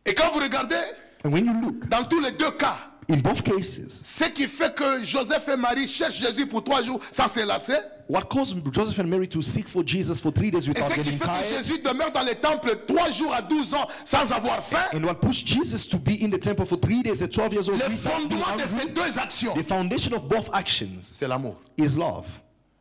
Et quand vous regardez, And when you look, dans tous les 2 cas, in both cases, ce qui fait que Joseph et Marie cherchent Jésus pour 3 jours sans se lasser, what caused Joseph and Mary to seek for Jesus for 3 days et without ce qui getting fait que tired? Jésus demeure dans le temple 3 jours à 12 ans sans avoir faim, And what pushed Jesus to be in the temple for 3 days at 12 years old le without being fondement de ces hungry? 2 actions, The foundation of both actions c'est l'amour. is love.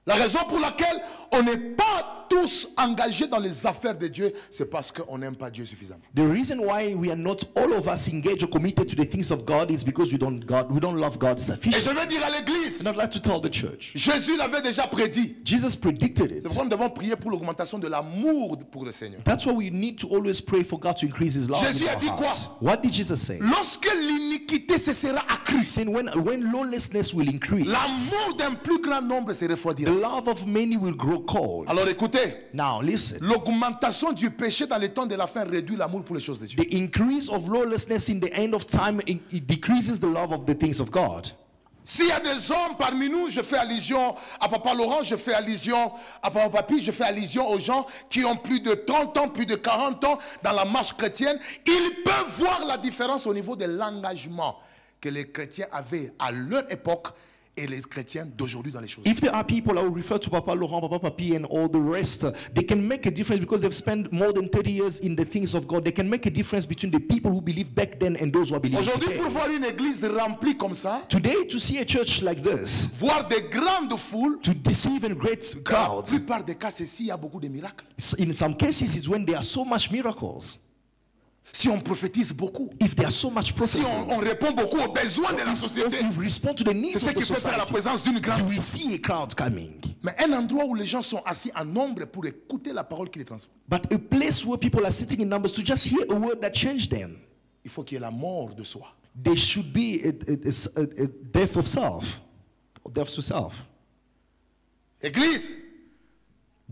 La raison pour laquelle on n'est pas tous engagés dans les affaires de Dieu, c'est parce qu'on n'aime pas Dieu suffisamment. The reason why we are not all of us engaged or committed to the things of God is because we don't love God Et sufficiently. je veux dire à l'église, And I'd like to tell the church, Jésus l'avait déjà prédit. Jesus predicted C'est it. pourquoi nous devons prier pour l'augmentation de l'amour pour le Seigneur. That's why we need to always pray for God to increase His love Jésus in a our dit hearts. quoi? What did Jesus say? Lorsque l'iniquité se sera accrue, Saying when lawlessness will increase, l'amour d'un plus grand nombre se the refroidira. love of many will grow cold. Alors écoutez, Now listen, l'augmentation du péché dans le temps de la fin réduit l'amour pour les choses de Dieu. the increase of lawlessness in the end of time, it decreases the love of the things of God. S'il y a des hommes parmi nous, je fais allusion à Papa Laurent, je fais allusion à Papa Papi, je fais allusion aux gens qui ont plus de 30 ans, plus de 40 ans dans la marche chrétienne, ils peuvent voir la différence au niveau de l'engagement que les chrétiens avaient à leur époque et les chrétiens d'aujourd'hui dans les choses. If there are people I will refer to Papa Laurent, Papa Papi, and all the rest, they can make a difference because they've spent more than 30 years in the things of God. They can make a difference between the people who believe back then and those who are believing Aujourd'hui, today. pour voir une église remplie comme ça, Today, to see a church like this, voir des grandes foules, to deceive and great dans la crowds, plupart des cas, c'est s'il y a beaucoup de miracles. in some cases, it's when there are so much miracles. Si on prophétise beaucoup, If there are so much si prophecies, on répond beaucoup aux besoins de la société, if you respond to the needs c'est ce of the qui peut faire la society, présence d'une grande you foule. will see a crowd coming. Mais un endroit où les gens sont assis en nombre pour écouter la parole qui les transforme. But a place where people are sitting in numbers to just hear a word that changed them. Il faut qu'il y ait la mort de soi. There should be a death of self, or death to self. Église,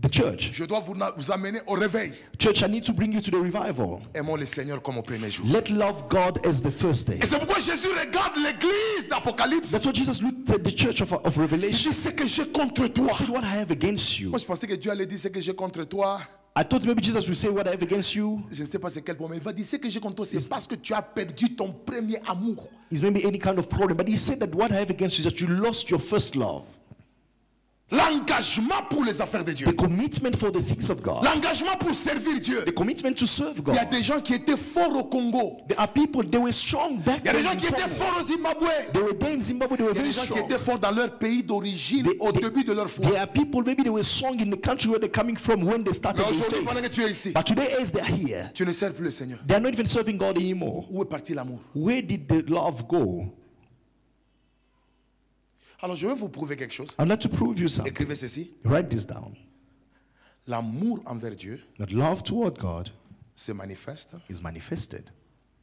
The church. Je dois vous amener au réveil. Church, I need to bring you to the revival. Aimons le Seigneur comme au premier jour. Let love God as the first day. Et c'est pourquoi Jésus regarde l'église d'Apocalypse. That's what Jesus looked at the church of Il Revelation. dit, c'est que j'ai contre toi. He said, what I have against you. Moi, je pensais que Dieu allait dire, c'est que j'ai contre toi. I thought maybe Jesus would say, what I have against you. Je ne sais pas c'est quel problème. Il va dire, c'est que j'ai contre toi, c'est parce que tu as perdu ton premier amour. Is maybe any kind of problem. But he said that what I have against you is that you lost your first love. L'engagement pour les affaires de Dieu. The commitment for the things of God. L'engagement pour servir Dieu. The commitment to serve Il y a God. des gens qui étaient forts au Congo. There are people, they were strong back Il y a des then. gens in qui étaient Congo. forts au Zimbabwe. They were there in Zimbabwe, they were Il y a very des gens qui strong. étaient forts dans leur pays d'origine au début de leur foi. There are people, maybe they were strong in the country where they're coming from when they started Mais their aujourd'hui, faith. pendant que tu es ici, But today, as they're here, tu ne sers plus le Seigneur. they are not even serving God anymore. Où est parti l'amour? Where did the love go? Alors je vais vous prouver quelque chose. I'd like to prove you something. Écrivez ceci. Write this down. L'amour envers Dieu That love toward God se manifeste is manifested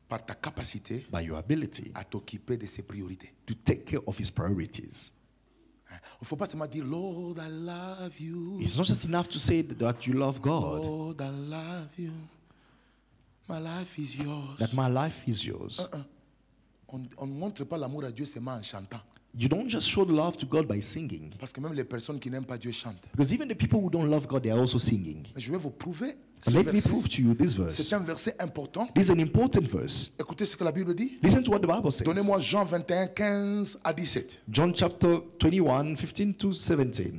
par ta capacité by your ability à t'occuper de ses priorités. to take care of his priorities. Il ne faut pas seulement dire Lord, I love you. It's not just enough to say that you love God, Lord, I love you. My life is yours. that my life is yours. On ne montre pas l'amour à Dieu seulement en chantant. You don't just show love to God by singing. Parce que même les personnes qui n'aiment pas Dieu chantent. Because even the people who don't love God, they are also singing. Je vais vous prouver ce But let me verset. prove to you this C'est verse. un verset important. This is an important verse. Écoutez ce que la Bible dit. Listen to what the Bible says. Donnez-moi Jean 21, 15 à 17. John chapter 21, 15 to 17.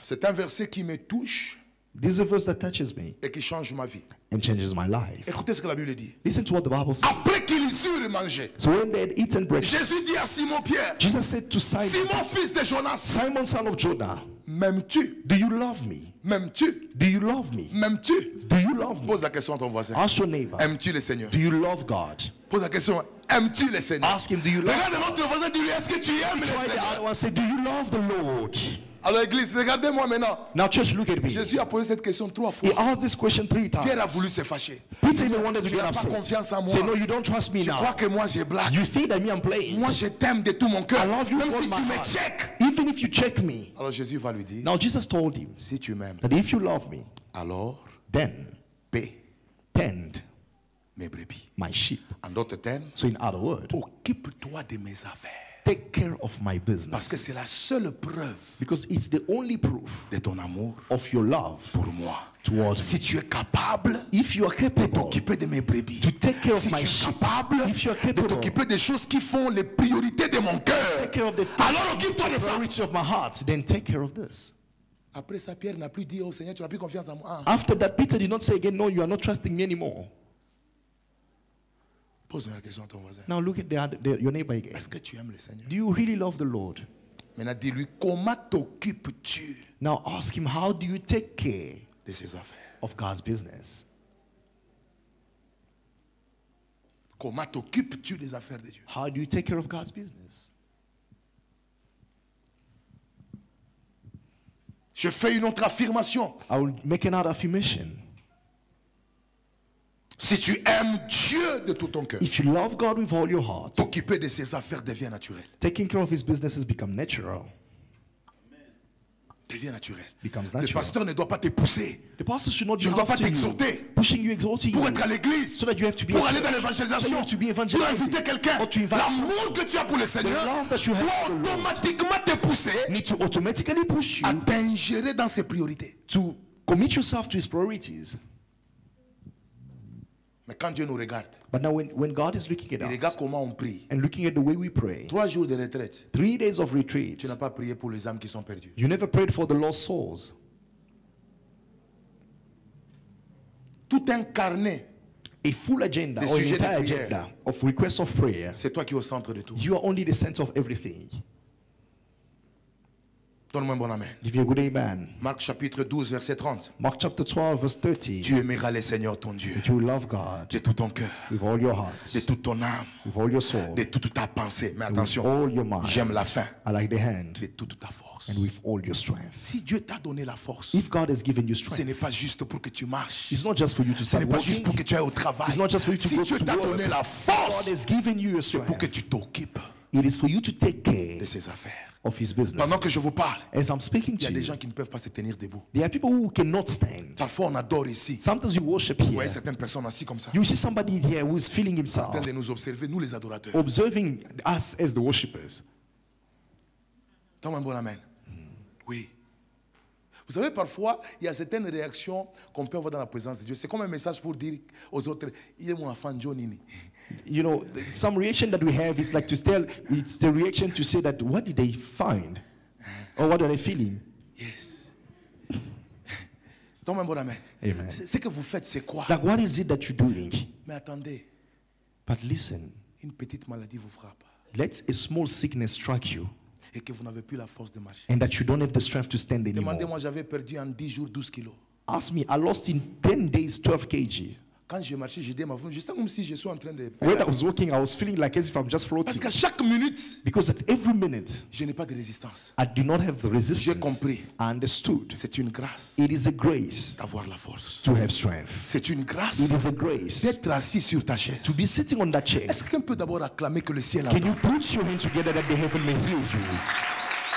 C'est un verset qui me touche This is a verse that touches me et qui change ma vie. and changes my life. Écoutez ce que la Bible dit. Listen to what the Bible says. Après qu'ils eurent mangé, So when they had eaten breakfast, Jésus dit à Simon-Pierre, Jesus said to Simon, Simon, fils de Jonas, Simon, son of Jonah, m'aimes-tu? do you love me? M'aimes-tu? Do you love me? M'aimes-tu? Do you love me? Pose la question à ton voisin. Ask your neighbor, Aimes-tu le Seigneur? do you love God? Pose la question. Aimes-tu le Seigneur? Ask him, do you love Regarde God? devant ton voisin, dis-lui, est-ce que tu aimes le Try the Seigneur? other one, say, do you love the Lord? Alors église, regardez-moi maintenant. Now church, look at me. Jésus a posé cette question 3 He fois. asked this question 3 Pierre a times. voulu se fâcher. Peter even wanted to Tu get n'as pas upset. confiance en moi. Say, no, you don't trust me Tu crois now. que moi j'ai blague. You think that me I'm playing. Moi je t'aime de tout mon I cœur. love you Même with si all tu my me heart. checkes. Even if you check me. Alors Jésus va lui dire, Now Jesus told him si tu m'aimes, that if you love me, alors then paie tend mes brebis. my sheep. En d'autres termes, So in other words, occupe-toi de mes affaires. take care of my Parce que business. c'est la seule preuve Because it's the only proof de ton amour of your love pour moi. towards Si me. tu es capable If you are de capable t'occuper de mes brebis, to take care of si my tu es sheep, capable if you are de capable t'occuper des choses qui font les priorités de mon cœur, take care of the alors occupe-toi de ça. priority of my heart, then take care of this. Après ça, Pierre n'a plus dit, oh Seigneur, tu n'as plus confiance en moi. After that, Peter did not say again, no, you are not trusting me anymore. Pose-moi la question à ton voisin. Now look at your neighbor again. Est-ce que tu aimes le Seigneur? Do you really love the Lord? Maintenant, dis-lui, comment t'occupes-tu Now ask him, how do you take care de ses affaires? of God's business? Comment t'occupes-tu des affaires de Dieu? How do you take care of God's business? Je fais une autre affirmation. I will make another affirmation. Si tu aimes Dieu de tout ton cœur, If you love God with all your heart, t'occuper de ses affaires devient naturel. taking care of his businesses become natural. Devient naturel. Becomes Le natural. pasteur ne doit pas te pousser The pastor should not be Je ne dois pas after you, t'exhorter. pushing you, exhorting pour you, être à l'église, so that you have to be pour at aller dans church, so you l'évangélisation, have to be pour evangelizing, inviter quelqu'un. or to invite someone. L'amour que tu as pour le Seigneur love that you have doit for the Lord automatiquement te pousser need to automatically push à you t'ingérer dans ses priorités. to commit yourself to his priorities. Mais quand Dieu nous regarde, But now when God is looking il at regarde us comment on prie. and looking at the way we pray, 3 jours de retraite, 3 days of retreat, tu n'as pas prié pour les âmes qui sont perdues. you never prayed for the lost souls. Tout un carnet, A full agenda Des or an sujets de entire prière. agenda of requests of prayer. c'est toi qui es au centre de tout. You are only the center of everything. Donne-moi un bon amen. Give you a good amen. Marc chapitre 12, verset 30. Mark chapter 12, verse 30. Tu aimeras le Seigneur ton Dieu You love God de tout ton cœur, with all your de heart, toute ton âme, with all your soul, de toute ta pensée. Mais with attention, all your mind. j'aime la fin, I like the hand, de toute ta force. and with all your strength. Si Dieu t'a donné la force, If God has given you ce strength, n'est pas juste pour que tu marches. it's not just for you to Ce n'est start pas juste walking. pour que tu ailles au travail. It's not just for you to Si go Dieu to t'a work. donné la God force, has given you your c'est pour que strength. tu t'occupes It is for you to take care de ses affaires. of his business. Pendant que je vous parle, As I'm speaking il y a to des you, gens qui ne peuvent pas se tenir debout. there are people who cannot stand. Parfois, on adore ici. Sometimes you worship Vous here. voyez certaines personnes assis comme ça, You see somebody here who is feeling en himself, train de nous observer, nous les adorateurs. observing us as the worshippers. Donne-moi un bon amen. Oui. Vous savez, parfois, il y a certaines réactions qu'on peut avoir dans la présence de Dieu. C'est comme un message pour dire aux autres, il est mon enfant Johnny. You know, some reaction that we have is like to tell, it's the reaction to say that what did they find? Or what are they feeling? Yes. Donne-moi un bon amen. Amen. Ce que vous faites, c'est quoi? Like, what is it that you're doing? Mais attendez, But listen, une petite maladie vous frappe let a small sickness strike you et que vous n'avez plus la force de marcher. and that you don't have the strength to stand anymore. Demandez-moi, j'avais perdu en 10 jours 12 kilos. Ask me, I lost in 10 days 12 kg. Quand je marchais, j'ai dit à ma femme, je sens comme si je suis en train de... When I was walking, I was feeling like as if I'm just Parce floating. qu'à chaque minute, Because at every minute, je n'ai pas de résistance. I do not have the resistance. J'ai compris. I understood. C'est une grâce It is a grace d'avoir la force. to have strength. C'est une It grâce is a grace d'être assis sur ta chaise. to be sitting on that chair. Est-ce que quelqu'un peut d'abord acclamer que le ciel Can entend? you put your hands together that the heaven may hear you?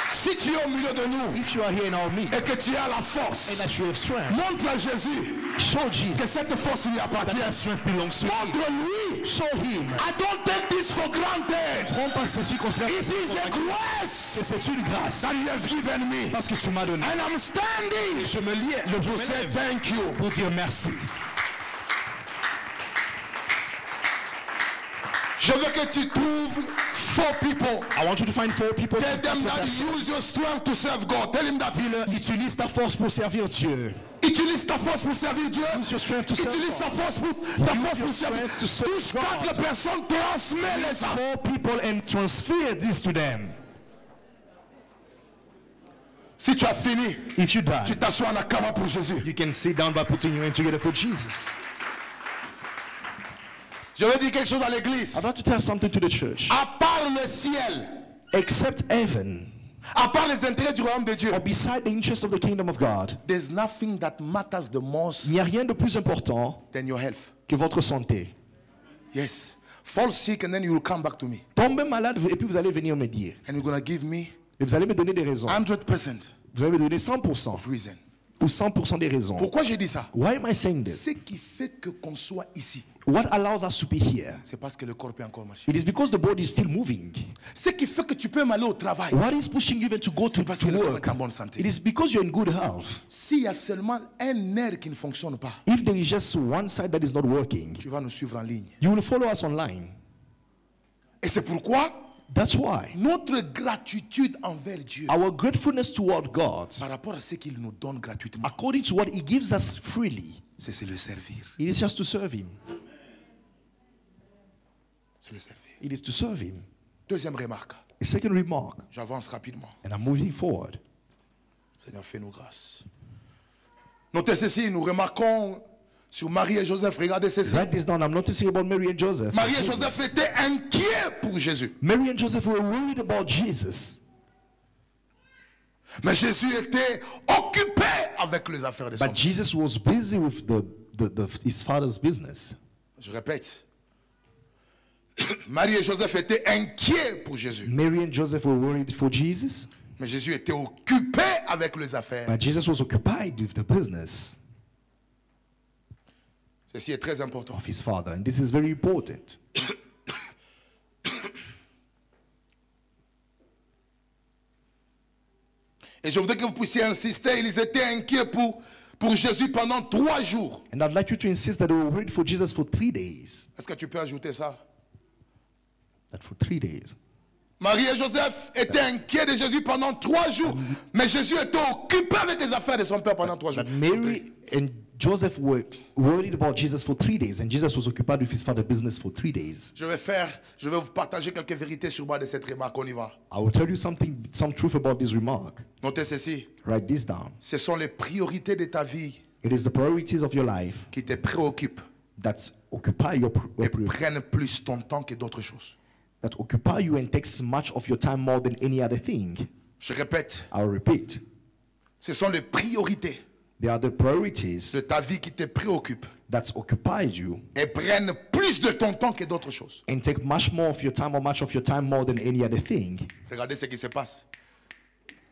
Si tu es au milieu de nous If you are here in our midst et que tu as la and force, that you have strength, montre à Jésus show que Jesus cette force lui that appartient. that strength belongs to him. Montre-lui. Show him. I don't take this for granted. Prends pas ceci considéré. It is a Que grace c'est une grâce that you have given me. parce que tu m'as donné. And I'm standing Je me lie, to say thank you. pour dire merci. Je veux que tu trouves 4 people. I want you to find 4 people. Tell them that use your strength to serve God. Tell him that. Dis-le, utilise ta force pour servir Dieu. Utilise ta force pour servir Dieu. Use your strength to serve Utilise ta God. force pour servir. strength to serve Touche God. 4 personnes, transmets les âmes. 4 people and transfer this to them. Si tu as fini, If you die, tu t'assois en acclamant pour Jésus. you can sit down by putting your hand together for Jesus. Je veux dire quelque chose à l'église. I'd like to tell something to the church. À part le ciel, Except heaven, à part les intérêts du royaume de Dieu, or beside the interest of the kingdom of God, there's nothing that matters the most il n'y a rien de plus important than your health. que votre santé. Yes. Fall sick and then you will come back to me. Tombez malade et puis vous allez venir me dire. And you're going to give me Et vous allez me donner des raisons. 100% Vous allez me donner 100% of reason. ou 100% des raisons. Pourquoi j'ai dit ça? Why am I saying this? Ce qui fait que qu'on soit ici, What allows us to be here? c'est parce que le corps peut encore marcher. It is because the body is still moving. Ce qui fait que tu peux même aller au travail, What is pushing you even to go c'est parce que to le corps work? est en bonne santé. It is because you're in good health. S'il y a seulement un nerf qui ne fonctionne pas, If there is just one side that is not working, tu vas nous suivre en ligne. you will follow us online. Et c'est pourquoi That's why notre gratitude envers Dieu, our gratefulness toward God, par rapport à ce qu'il nous donne gratuitement, according to what He gives us freely, c'est le servir. it is just to serve Him. C'est le servir. It is to serve Him. Deuxième remarque, A second remark, j'avance rapidement. and I'm moving forward. Seigneur, fais-nous grâce. Notez ceci, nous remarquons sur Marie et Joseph, regardez ceci. Write this down. I'm noticing about Mary and Joseph. Marie et Joseph étaient inquiets pour Jésus. Mary and Joseph were worried about Jesus. Mais Jésus était occupé avec les affaires de son But Père. Jesus was busy with his father's business. Je répète. Marie et Joseph étaient inquiets pour Jésus. Mary and Joseph were worried for Jesus, Mais Jésus était occupé avec les affaires. but Jesus was occupied with the business Ceci est très important. of his father. And this is very important. Et je voudrais que vous puissiez insister. Ils étaient inquiets pour Jésus pendant 3 jours. And I'd like you to insist that they were worried for Jesus for 3 days. Est-ce que tu peux ajouter ça? That for 3 days. Marie et Joseph étaient inquiets de Jésus pendant 3 jours. Mais Jésus était occupé avec les affaires de son père pendant 3 jours. But Mary and Joseph were worried about Jesus for 3 days, and Jesus was occupied with his father's business for 3 days. Je vais vous partager quelques vérités sur base de cette remarque. On y va. I will tell you some truth about this remark. Notez ceci. Write this down. Ce sont les priorités de ta vie It is the priorities of your life qui te préoccupent that occupy your et prennent plus ton temps que d'autres choses. that occupy you and takes much of your time more than any other thing. Je répète. I'll repeat. Ce sont les priorités They are the priorities de ta vie qui te préoccupent that's occupied you et prennent plus de ton temps que d'autres choses. and take much more of your time or much of your time more than any other thing. Regardez ce qui se passe.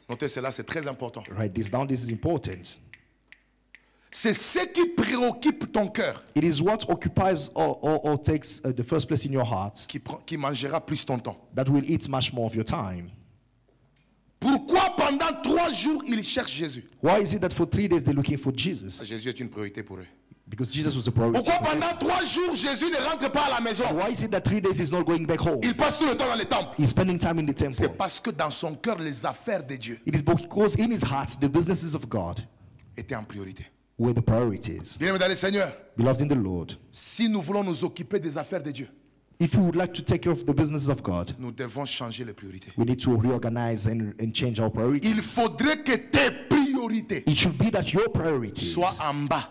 Notez cela, c'est très important. Write this down. This is important. C'est ce qui préoccupe ton cœur It is what occupies or takes the first place in your heart qui mangera plus ton temps. that will eat much more of your time. Pourquoi pendant 3 jours ils cherchent Jésus? Why is it that for 3 days they're looking for Jesus? Jésus est une priorité pour eux. Because Jesus was the priority. Pourquoi pendant 3 jours Jésus ne rentre pas à la maison? Why is it that 3 days he's not going back home? Il passe tout le temps dans les temples. He's spending time in the C'est temple. parce que dans son cœur les affaires de Dieu It is because in his heart the businesses of God étaient en priorité. were the priorities. Bien-aimés dans le Seigneur, Beloved in the Lord, si nous voulons nous occuper des affaires de Dieu, if we would like to take care of the businesses of God, nous devons changer les priorités. we need to reorganize and change our priorities. Il faudrait que tes priorités It should be that your priorities soient en bas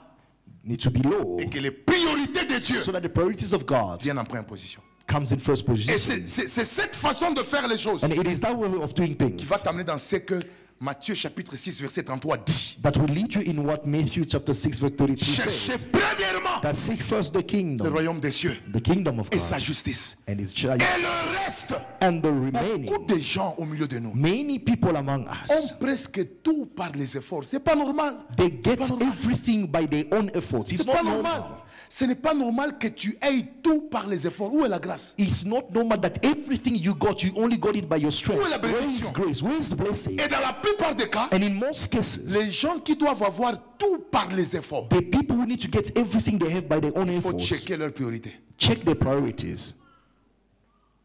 need to be low et que les priorités de Dieu so that the priorities of God viennent en première position. comes in first Et position. c'est cette façon de faire les choses And it is that way of doing qui things va t'amener dans ce que Matthieu chapitre 6 verset 33 dit. that will lead you in what Matthew chapter 6 verse 33 Cherchez says. premièrement That seek first the le kingdom, royaume des cieux the kingdom of et sa God justice. and his Et le reste, and the beaucoup remaining. de gens au milieu de nous Many people among us, ont presque tout par les efforts. C'est pas normal. they C'est get pas normal. everything by their own efforts. It's C'est pas not normal. normal. Ce n'est pas normal que tu aies tout par les efforts. Où est la grâce? It's not normal that everything you only got it by your strength. Où est la Where is bénédiction? grace? Where is the blessing? Et dans la plupart des cas, And in most cases, les gens qui doivent avoir tout par les efforts, the people who need to get everything they have by their own il faut efforts, checker leurs priorités. check their priorities.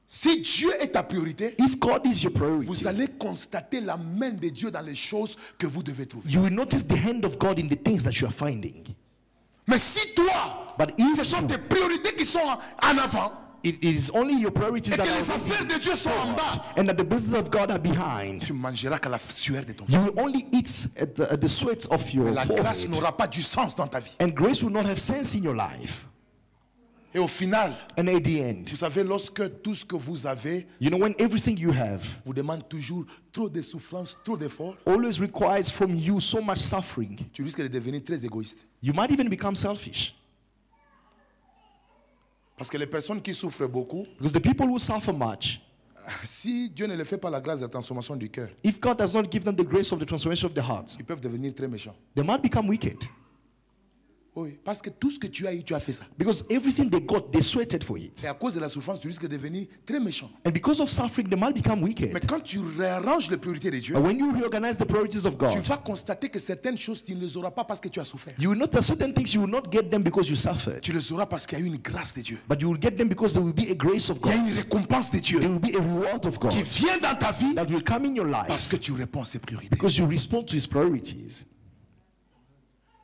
Si Dieu est ta priorité, If God is your vous priority, allez constater la main de Dieu dans les choses que vous devez trouver. you will notice the hand of God in the things that you are finding. Mais si toi, But if ce sont you- tes priorités qui sont en avant, it is only your priorities et that que are les affaires de Dieu sont en bas, and that the business of God are behind, tu mangeras qu'à la sueur de ton you front. will only eat at the sweat of your La grâce forehead. n'aura pas du sens dans ta vie. And grace will not have sense in your life. Et au final, And at the end, vous savez, lorsque tout ce que vous avez you know, when everything you have vous demande toujours trop de souffrance, trop d'efforts, always requires from you so much suffering, tu risques de devenir très égoïste. you might even become selfish. Parce que les personnes qui souffrent beaucoup, Because the people who suffer much, si Dieu ne le fait pas la grâce de la transformation du cœur, if God does not give them the grace of the transformation of the heart, ils peuvent devenir très méchants. they might become wicked. Oui, parce que tout ce que tu as eu, tu as fait ça. Because everything they got, they sweated for it. Et à cause de la souffrance, tu risques de devenir très méchant. And because of suffering, they might become Mais wicked. quand tu réarranges les priorités de Dieu, But when you reorganize the priorities of tu God, vas constater que certaines choses, tu ne les auras pas parce que tu as souffert. you will note that certain things you will not get them because you suffered. Tu les auras parce qu'il y a eu une grâce de Dieu. But you will get them because there will be a grace of Il y a God. une récompense de Dieu There will be a reward of God qui vient dans ta vie that will come in your parce life que tu réponds à ses priorités. because you respond to his priorities.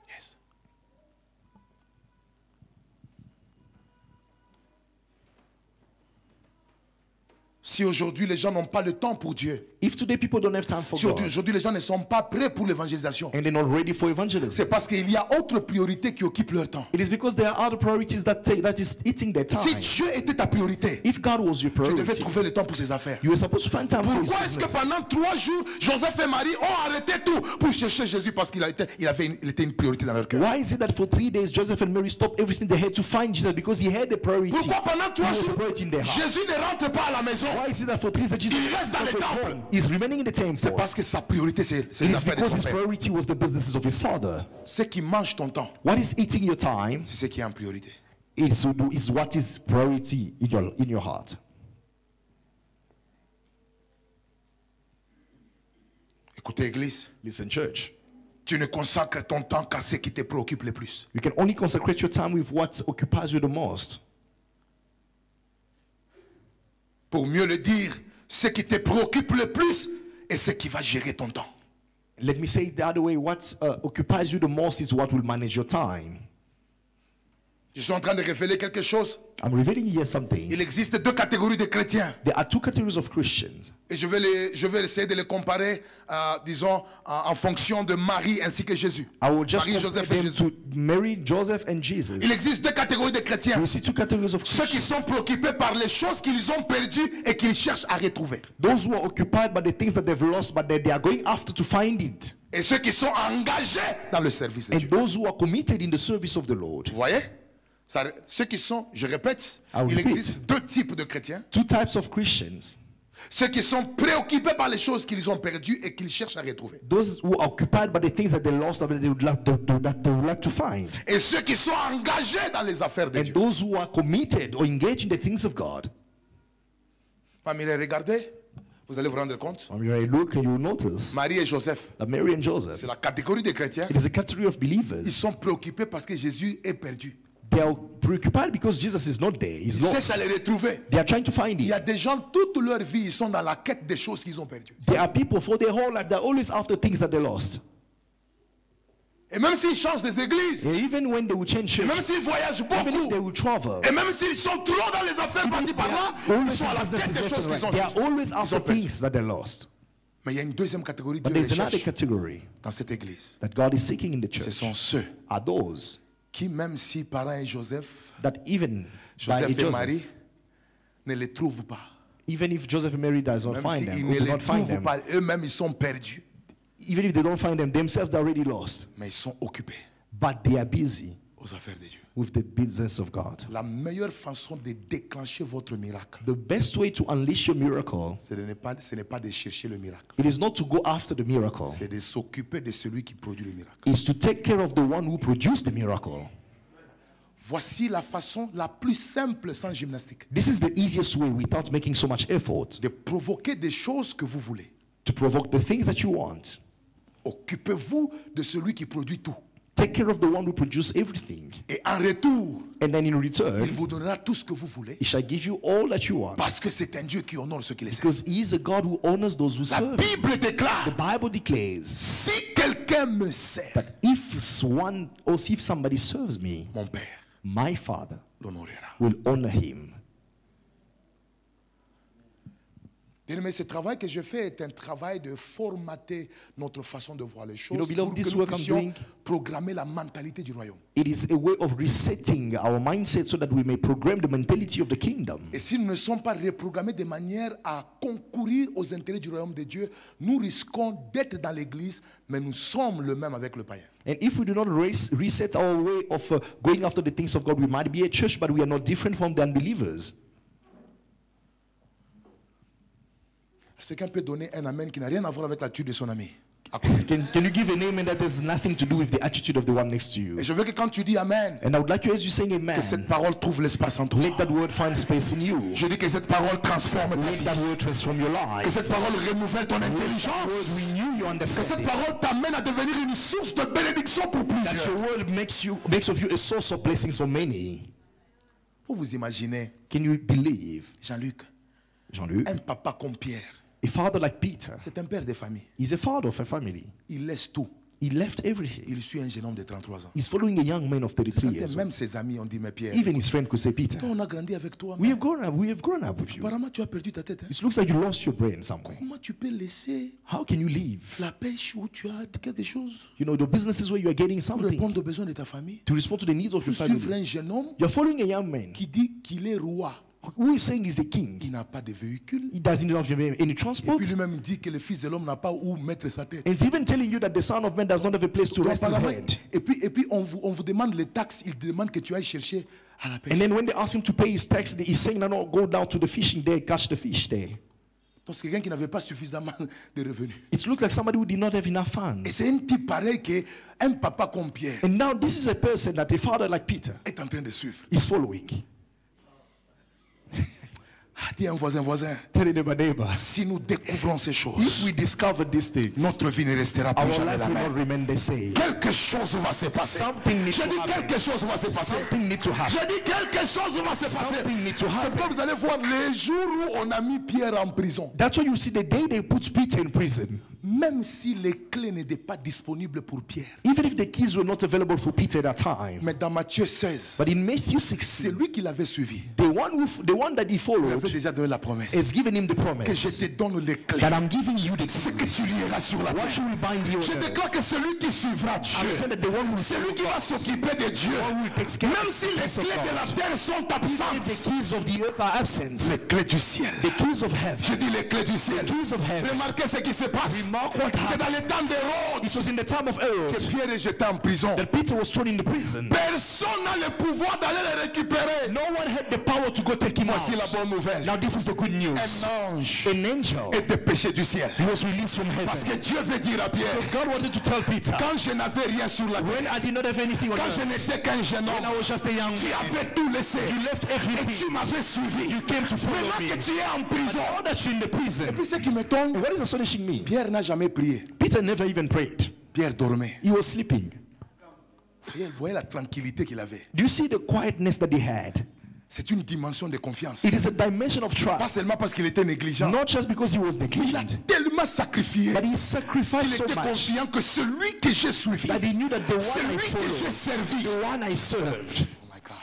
Yes. Si aujourd'hui les gens n'ont pas le temps pour Dieu, If today people don't have time for si God aujourd'hui les gens ne sont pas prêts pour l'évangélisation, and they're not ready for evangelism, c'est parce qu'il y a autre priorité qui occupe leur temps. it is because there are other priorities that is eating their Si time. Dieu était ta priorité, If God was your tu devais priority, trouver le temps pour ses affaires. you were supposed to find time for his Pourquoi est-ce que business. pendant 3 jours, Joseph et Marie ont arrêté tout pour chercher Jésus parce qu'il était une priorité dans leur cœur? Why is it that for 3 days Joseph and Mary stopped everything they had to find Jesus because he had a priority? Pourquoi pendant 3 He was a jours, priority in their heart. Jésus ne rentre pas à la maison? Why is it that for 3 days Jesus Il reste dans is le not temple. home? He's remaining in the temple. C'est parce que sa priorité, c'est It les is affaires de because son his père. priority was the businesses of his father. Ce qui mange ton temps, What is eating your time c'est ce qui est en priorité. is what is priority in your heart. Écoutez, Église, Listen, church. tu ne consacres ton temps qu'à ce qui te préoccupe le plus. You can only consecrate your time with what occupies you the most. Pour mieux le dire, ce qui te préoccupe le plus est ce qui va gérer ton temps. Let me say it the other way. What occupies you the most is what will manage your time. Je suis en train de révéler quelque chose. I'm revealing here something. Il existe 2 catégories de chrétiens. There are 2 categories of Christians. Et je vais essayer de les comparer, disons, en fonction de Marie ainsi que Jésus. I will just Marie, compare Joseph et them Jésus. to Mary, Joseph, and Jesus. Il existe 2 catégories de chrétiens. You see 2 categories of Ceux qui Christians. sont préoccupés par les choses qu'ils ont perdues et qu'ils cherchent à retrouver. Those who are occupied by the things that they've lost, but they are going after to find it. et ceux qui sont engagés dans le service de and Dieu. those who are committed in the service of the Lord. Vous voyez? Ceux qui sont, je répète, will il repeat. existe deux types de chrétiens. Two types of Christians. Ceux qui sont préoccupés par les choses qu'ils ont perdues et qu'ils cherchent à retrouver. Those who are occupied by the things that they lost or that they would like to find. Et ceux qui sont engagés dans les affaires de And Dieu. those who are committed or engaged in the things of God. Regardez, vous allez vous rendre compte. When you look and you notice Marie et Joseph, that Mary and Joseph, c'est la catégorie des chrétiens. it is a category of Ils believers. sont préoccupés parce que Jésus est perdu. They are preoccupied because Jesus is not there. He's Ils cherchent lost. à les retrouver. They are trying to find Il y a him. des gens, toute leur vie, ils sont dans la quête des choses qu'ils ont perdues. There are people for their whole life, they're always after things that they lost. Et même s'ils changent des églises, And even when they will change et church, même s'ils voyagent even if they beaucoup, will travel, et même s'ils sont trop dans les affaires par-ci par-là, ils always sont à la business quête is des left choses and qu'ils ont right. They are perdues. always Ils after ont perdu. things that they lost. Mais il y a une deuxième catégorie But Dieu there's another recherche category dans cette église. that God is seeking in the Ce church. sont ceux Are those qui, même si parents et Joseph, that even by Joseph et Marie, Joseph, ne les trouvent pas. even if Joseph and Mary does not Même find s'ils them, ne or do les not find trouvent them, pas, eux-mêmes ils sont perdus. even if they don't find them themselves, they're already lost. Mais ils sont occupés But they are busy aux affaires de Dieu. with the business of God. La meilleure façon de déclencher votre miracle, The best way to unleash your miracle, ce n'est pas de chercher le miracle. it is not to go after the miracle. C'est de s'occuper de celui qui produit le miracle. It's to take care of the one who produced the miracle. Voici la façon la plus simple sans gymnastique This is the easiest way without making so much effort de provoquer des choses que vous voulez. to provoke the things that you want. Occupez-vous de celui qui produit tout. Take care of the one who produced everything. Et en retour, And then in il return, vous donnera tout ce que vous voulez. he shall give you all that you want. Parce que c'est un Dieu qui honore ceux qui le servent. Because he is a God who honors those who La serve him. Bible déclare, The Bible declares si quelqu'un me sert, that if one or if somebody serves me, mon Père my Father l'honorera. will honor him. Bien-aimé, ce travail que je fais est un travail de formater notre façon de voir les choses You know, beloved, pour que this nous work I'm puissions doing- programmer la mentalité du royaume. It is a way of resetting our mindset so that we may program the mentality of the kingdom. Et si nous ne sommes pas reprogrammés de manière à concourir aux intérêts du royaume de Dieu, nous risquons d'être dans l'église, mais nous sommes le même avec le païen. And if we do not reset our way of going after the things of God, we might be a church, but we are not different from the unbelievers. Est-ce qu'un peut donner un amen qui n'a rien à voir avec l'attitude de son ami à côté? Can you give an amen that has nothing to do with the attitude of the one next to you? Et je veux que quand tu dis amen, And I would like you, as you saying amen, que cette parole trouve l'espace en toi. let that word find space in you. Je dis que cette parole transforme ta Let vie. that word transform your Que life. cette parole renouvelle ton Let that word intelligence. renew your Que cette understanding. parole t'amène à devenir une source de bénédiction pour That plusieurs. your word makes of you a source of blessings for many. Vous vous imaginez, Can you believe, Jean-Luc, Jean-Luc, un papa comme Pierre, a father like Peter? c'est un père de famille. He's a father of a family. Il laisse tout. He left everything. Il suit un jeune homme de 33 ans. He's following a young man of 33 years. Même ses amis ont dit, mais Pierre, Even his friend could say, Peter, toi, on a grandi avec toi. we Mais have grown up with you. apparemment, tu as perdu ta tête. Hein? It looks like you lost your brain somewhere. Comment tu peux laisser How can you leave? la pêche où tu as quelque chose You know, the businesses where you are getting pour something répondre aux besoins de ta famille? to respond to the needs of Pour your suivre family. un jeune homme You're following a young man qui dit qu'il est roi. who is saying he's a king. Il n'a pas de véhicule. He doesn't have any Et transport. puis lui-même dit que le Fils de l'homme n'a pas où mettre sa tête. And he's even telling you that the Son of Man does not have a place to Donc, rest his apparemment, head. et puis on vous demande les taxes, il demande que tu ailles chercher à la pêche. And then when they ask him to pay his tax, he's saying, no, go down to the fishing there, catch the fish there. Donc c'est quelqu'un qui n'avait pas suffisamment de revenus. It looks like somebody who did not have enough funds. Et c'est un type pareil qu'un papa comme Pierre And now this is a person that a father like Peter est en train de suivre. is following. Ah, dis à un voisin, Tell the neighbor, si nous découvrons ces if choses, we discover these things, notre vie ne restera plus our jamais life la will not même. remain the same. Quelque chose va se passer. Something needs Je to dis happen. quelque chose va se passer. Something needs to happen. Je dis quelque chose va se passer. Something needs to C'est pourquoi happen. vous allez voir les jours où on a mis Pierre en prison. That's why you see the day they put Peter in prison. Même si les clés n'étaient pas disponibles pour Pierre. Even if the keys were not available for Peter at that time. Mais dans Matthieu 16, But in Matthew c'est 16, lui qui l'avait suivi. the one that he Il followed avait déjà donné la promesse. has given him the Que je promise te donne les clés. that I'm giving you the Ce keys. que tu lieras sur la What terre. should we bind you Je on earth? déclare que celui qui suivra I'm Dieu, saying that the one who celui qui va s'occuper de Dieu, takes care même of si the les things of clés de la God. terre sont If the absentes, keys of the earth are absent, les clés du ciel. the keys of heaven, Je dis les clés du ciel. the keys of heaven, Remarquez ce qui se passe. mark what C'est dans happened. le temps d'Hérode It was in the time of que Herod Pierre est jeté en prison. that Peter was thrown in the prison. Personne n'a le pouvoir d'aller le récupérer. No one had the power to go take him Voici la out. bonne nouvelle. Now this is the good news. Un ange An angel est dépêché du ciel. was released from Parce heaven. que Dieu veut dire à Pierre, Because God wanted to tell Peter, quand je n'avais rien sur la when terre, I did not have anything on quand je earth, n'étais qu'un jeune when I homme, was just a young tu man, avais tout laissé. you left Et everything. tu m'avais suivi. You came to follow Maintenant me. que tu es en prison. Now that you're in the prison, Et puis ce qui me tombe, and what is astonishing me, Pierre n'a jamais prié. Peter never even prayed. Pierre dormait. He was sleeping. Vous voyez la tranquillité qu'il avait. Do you see the quietness that he had? C'est une dimension de confiance. It is a dimension of Pas trust. seulement parce qu'il était négligent. Not just because he was Il a negligent, tellement sacrifié but he qu'il sacrificed so était much confiant que celui que j'ai suivi, that he knew that the one celui I que j'ai followed, servi. the one I served. Oh my God.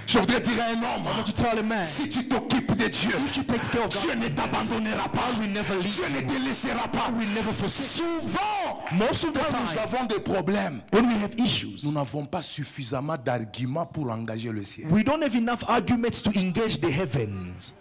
Je voudrais dire à un homme, To tell a man, si tu t'occupes de Dieu, if you take care of Dieu God, ne t'abandonnera pas. God will never leave Dieu ne you. te laissera pas. God will never forsake you. Souvent, Most of the quand nous time, avons des problèmes, when we have issues, nous n'avons pas suffisamment d'arguments pour engager le ciel. we don't have enough arguments to engage the heavens.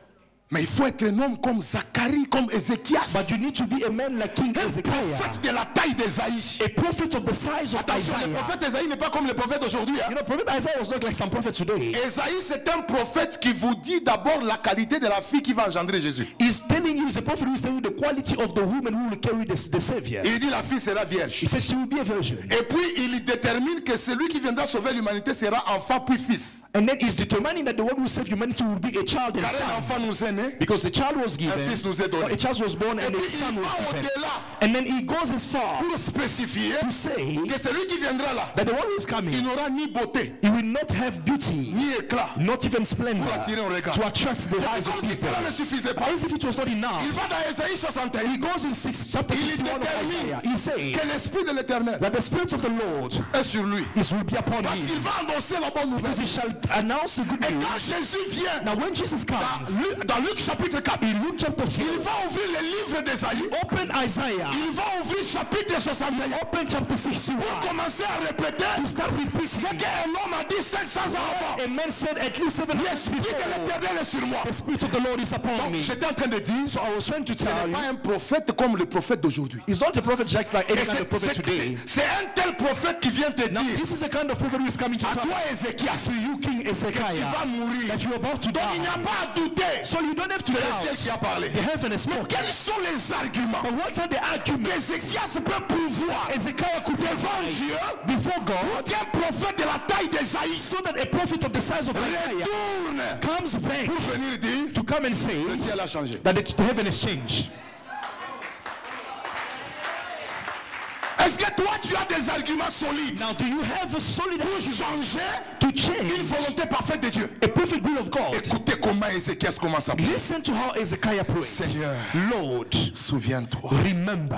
Mais il faut être un homme comme Zacharie, comme Ézéchias, But you need to be a man like King un Hezekiah, prophète de la taille d'Ésaïe. a prophet of the size of Attention, le Isaiah. prophète Ésaïe n'est pas comme le prophète d'aujourd'hui. Hein? You know, prophet Isaiah was not like some prophets today. Ésaïe, c'est un prophète qui vous dit d'abord la qualité de la fille qui va engendrer Jésus. He's telling you, he's a prophet who is telling you the quality of the woman who will carry the Savior. Il dit la fille sera He vierge. says she will be a virgin. Et puis il détermine que celui qui viendra sauver l'humanité sera enfant puis fils. And then he's determining that the one who will save humanity will be a child and Car un son. enfant nous est né, Because the child was given, un fils nous est donné. a child was born, Et and puis a son il was va given. au-delà And then he goes as far pour spécifier to say que celui qui viendra là, that the one who is il coming, n'aura ni beauté, he will not have beauty, ni éclat. not even splendor, Pour attirer un regard. to attract the eyes of Comme si people. cela ne suffisait pas, As if it was not il enough, va dans Ésaïe 61 he goes in chapter Il 61 of détermine Isaiah. He says que l'esprit de l'Éternel that the Spirit of the Lord est sur lui. will be upon Parce qu'il him, va annoncer la bonne nouvelle. because he shall announce the good Et quand news. Jésus vient, Now when Jesus comes, dans Luc chapitre 4, in Luke chapter il 4, va ouvrir le livre d'Ésaïe. open Isaiah, Il va ouvrir chapitre 61 open chapter 61, pour commencer à répéter to start ce repeating. qu'un homme a dit 500 ans avant. A man said at least 7 years L'esprit de before, l'Éternel est sur moi. the Spirit of the Lord is upon Donc me. j'étais en train de dire, So I was trying to ce tell n'est you, pas un prophète comme le prophète d'aujourd'hui. he's not a prophet just like any Et kind of prophet today. c'est un tel prophète qui vient te Now, dire this is the kind of prophet who is coming to à tell toi Ézéchias you, King que tu Ezekiah, vas mourir. that you're about to Donc il n'y a die. pas à douter. So you don't have to C'est le ciel doubt. qui a parlé. The heaven is spoken. Quels sont les arguments But what are the arguments qu'Ézéchias peut pouvoir Ezekiah could devant provide Dieu before God, qu'un prophète de la taille d'Ésaïe so that a prophet of the size of Isaiah retourne comes back pour venir dire to come and say le ciel a changé. that the heaven has changed? Est-ce que toi tu as des arguments solides Now, do you have a solid pour argument changer to une change volonté parfaite de Dieu? a perfect will of God? Écoutez comment Ézéchias commence à prier. Listen to how Ezekiah prayed. Seigneur, Lord, souviens-toi. remember.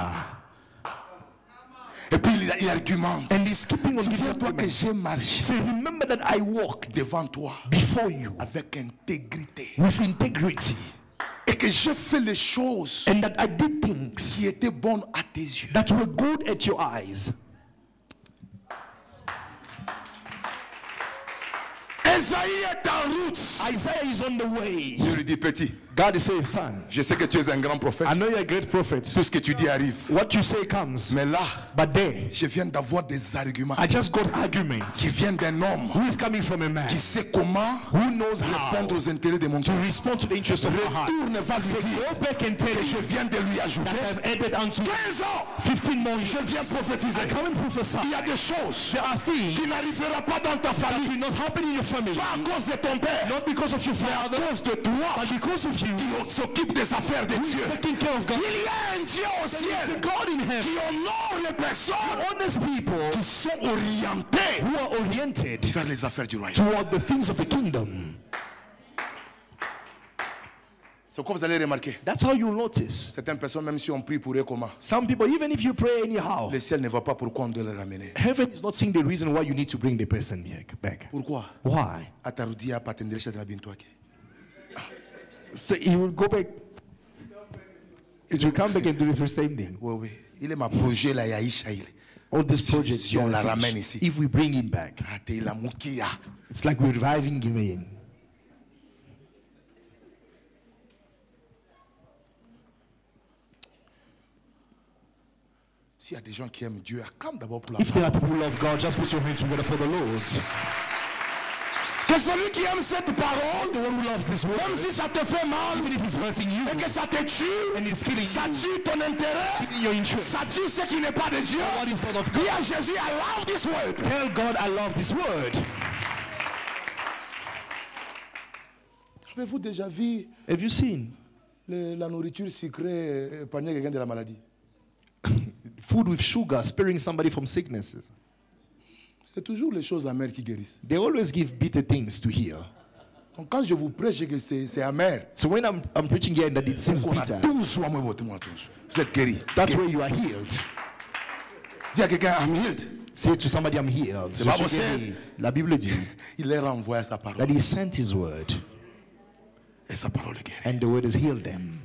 Et puis il argumente. And he's keeping on giving Souviens-toi que argument. j'ai marché Say, remember that I walked devant toi before you avec intégrité with integrity, et que j'ai fait les choses and that I did things qui étaient bonnes à tes yeux. that were good at your eyes. Ésaïe est en route. Isaiah is on the way. Je lui dis petit, God is saying, son, je sais que tu es un grand prophète. I know you're a great prophet. Tout ce que tu dis arrive. What you say comes. Mais là, But there, je viens d'avoir des arguments I just got arguments qui viennent d'un homme who is coming from a man qui sait comment who knows how répondre aux intérêts de mon to cœur. respond to the interests of my heart. Retourne va lui Say, dire go back and tell que je you viens de lui ajouter that I've added unto 15 ans. 15 more years. Je viens prophétiser. I come and prophesy. Il y a des choses There are things qui n'arriveront pas dans ta that famille. will not happen in your family. Pas à cause de ton père, Not because of your mais à father, cause de toi but because of you. qui s'occupe des affaires de Dieu. Taking care of God. Il y a un Dieu au There is a ciel God in heaven. qui honore les personnes Honest people qui sont orientées who are oriented vers les affaires du royaume. toward the things of the kingdom. C'est quoi vous allez remarquer. That's how you notice. Certaines personnes, même si on prie pour eux comment, Some people, even if you pray anyhow, le ciel ne voit pas pourquoi on doit les ramener. heaven is not seeing the reason why you need to bring the person back. Pourquoi? Why? Atarudia patenderesha de la bintoake. So he will go back. It will come back and do the same thing. Oui, oui. Il est ma projet là, Yaïcha. On this project, Si on la ramène ici. if we bring him back, Ate la mukia. it's like we're reviving him in. S'il y a des gens qui aiment Dieu, acclame d'abord pour la If there are parole. people who love God, just put your hands together for the Lord. Que celui qui aime cette parole, The one who loves this word, même si ça te fait mal, even if it's hurting you, et que ça te tue, and it's killing ça you, tue ton intérêt, killing your interest, ça tue ce qui n'est pas de Dieu. what is not of Dis God. à Jésus, I love this word. Tell God I love this word. Avez-vous déjà vu Have you seen la nourriture sucrée épargner quelqu'un de la maladie? food with sugar sparing somebody from sicknesses? C'est toujours les choses amères qui guérissent. They always give bitter things to hear. Donc quand je vous prêche que c'est amer, So when I'm preaching here that it seems on a bitter, tous, vous êtes guéri. that's where you are healed. Dis à quelqu'un, I'm healed. Say to somebody, I'm healed. The Bible says- La Bible dit Il leur envoie sa parole. that he sent his word Et sa parole est guérie. and the word has healed them.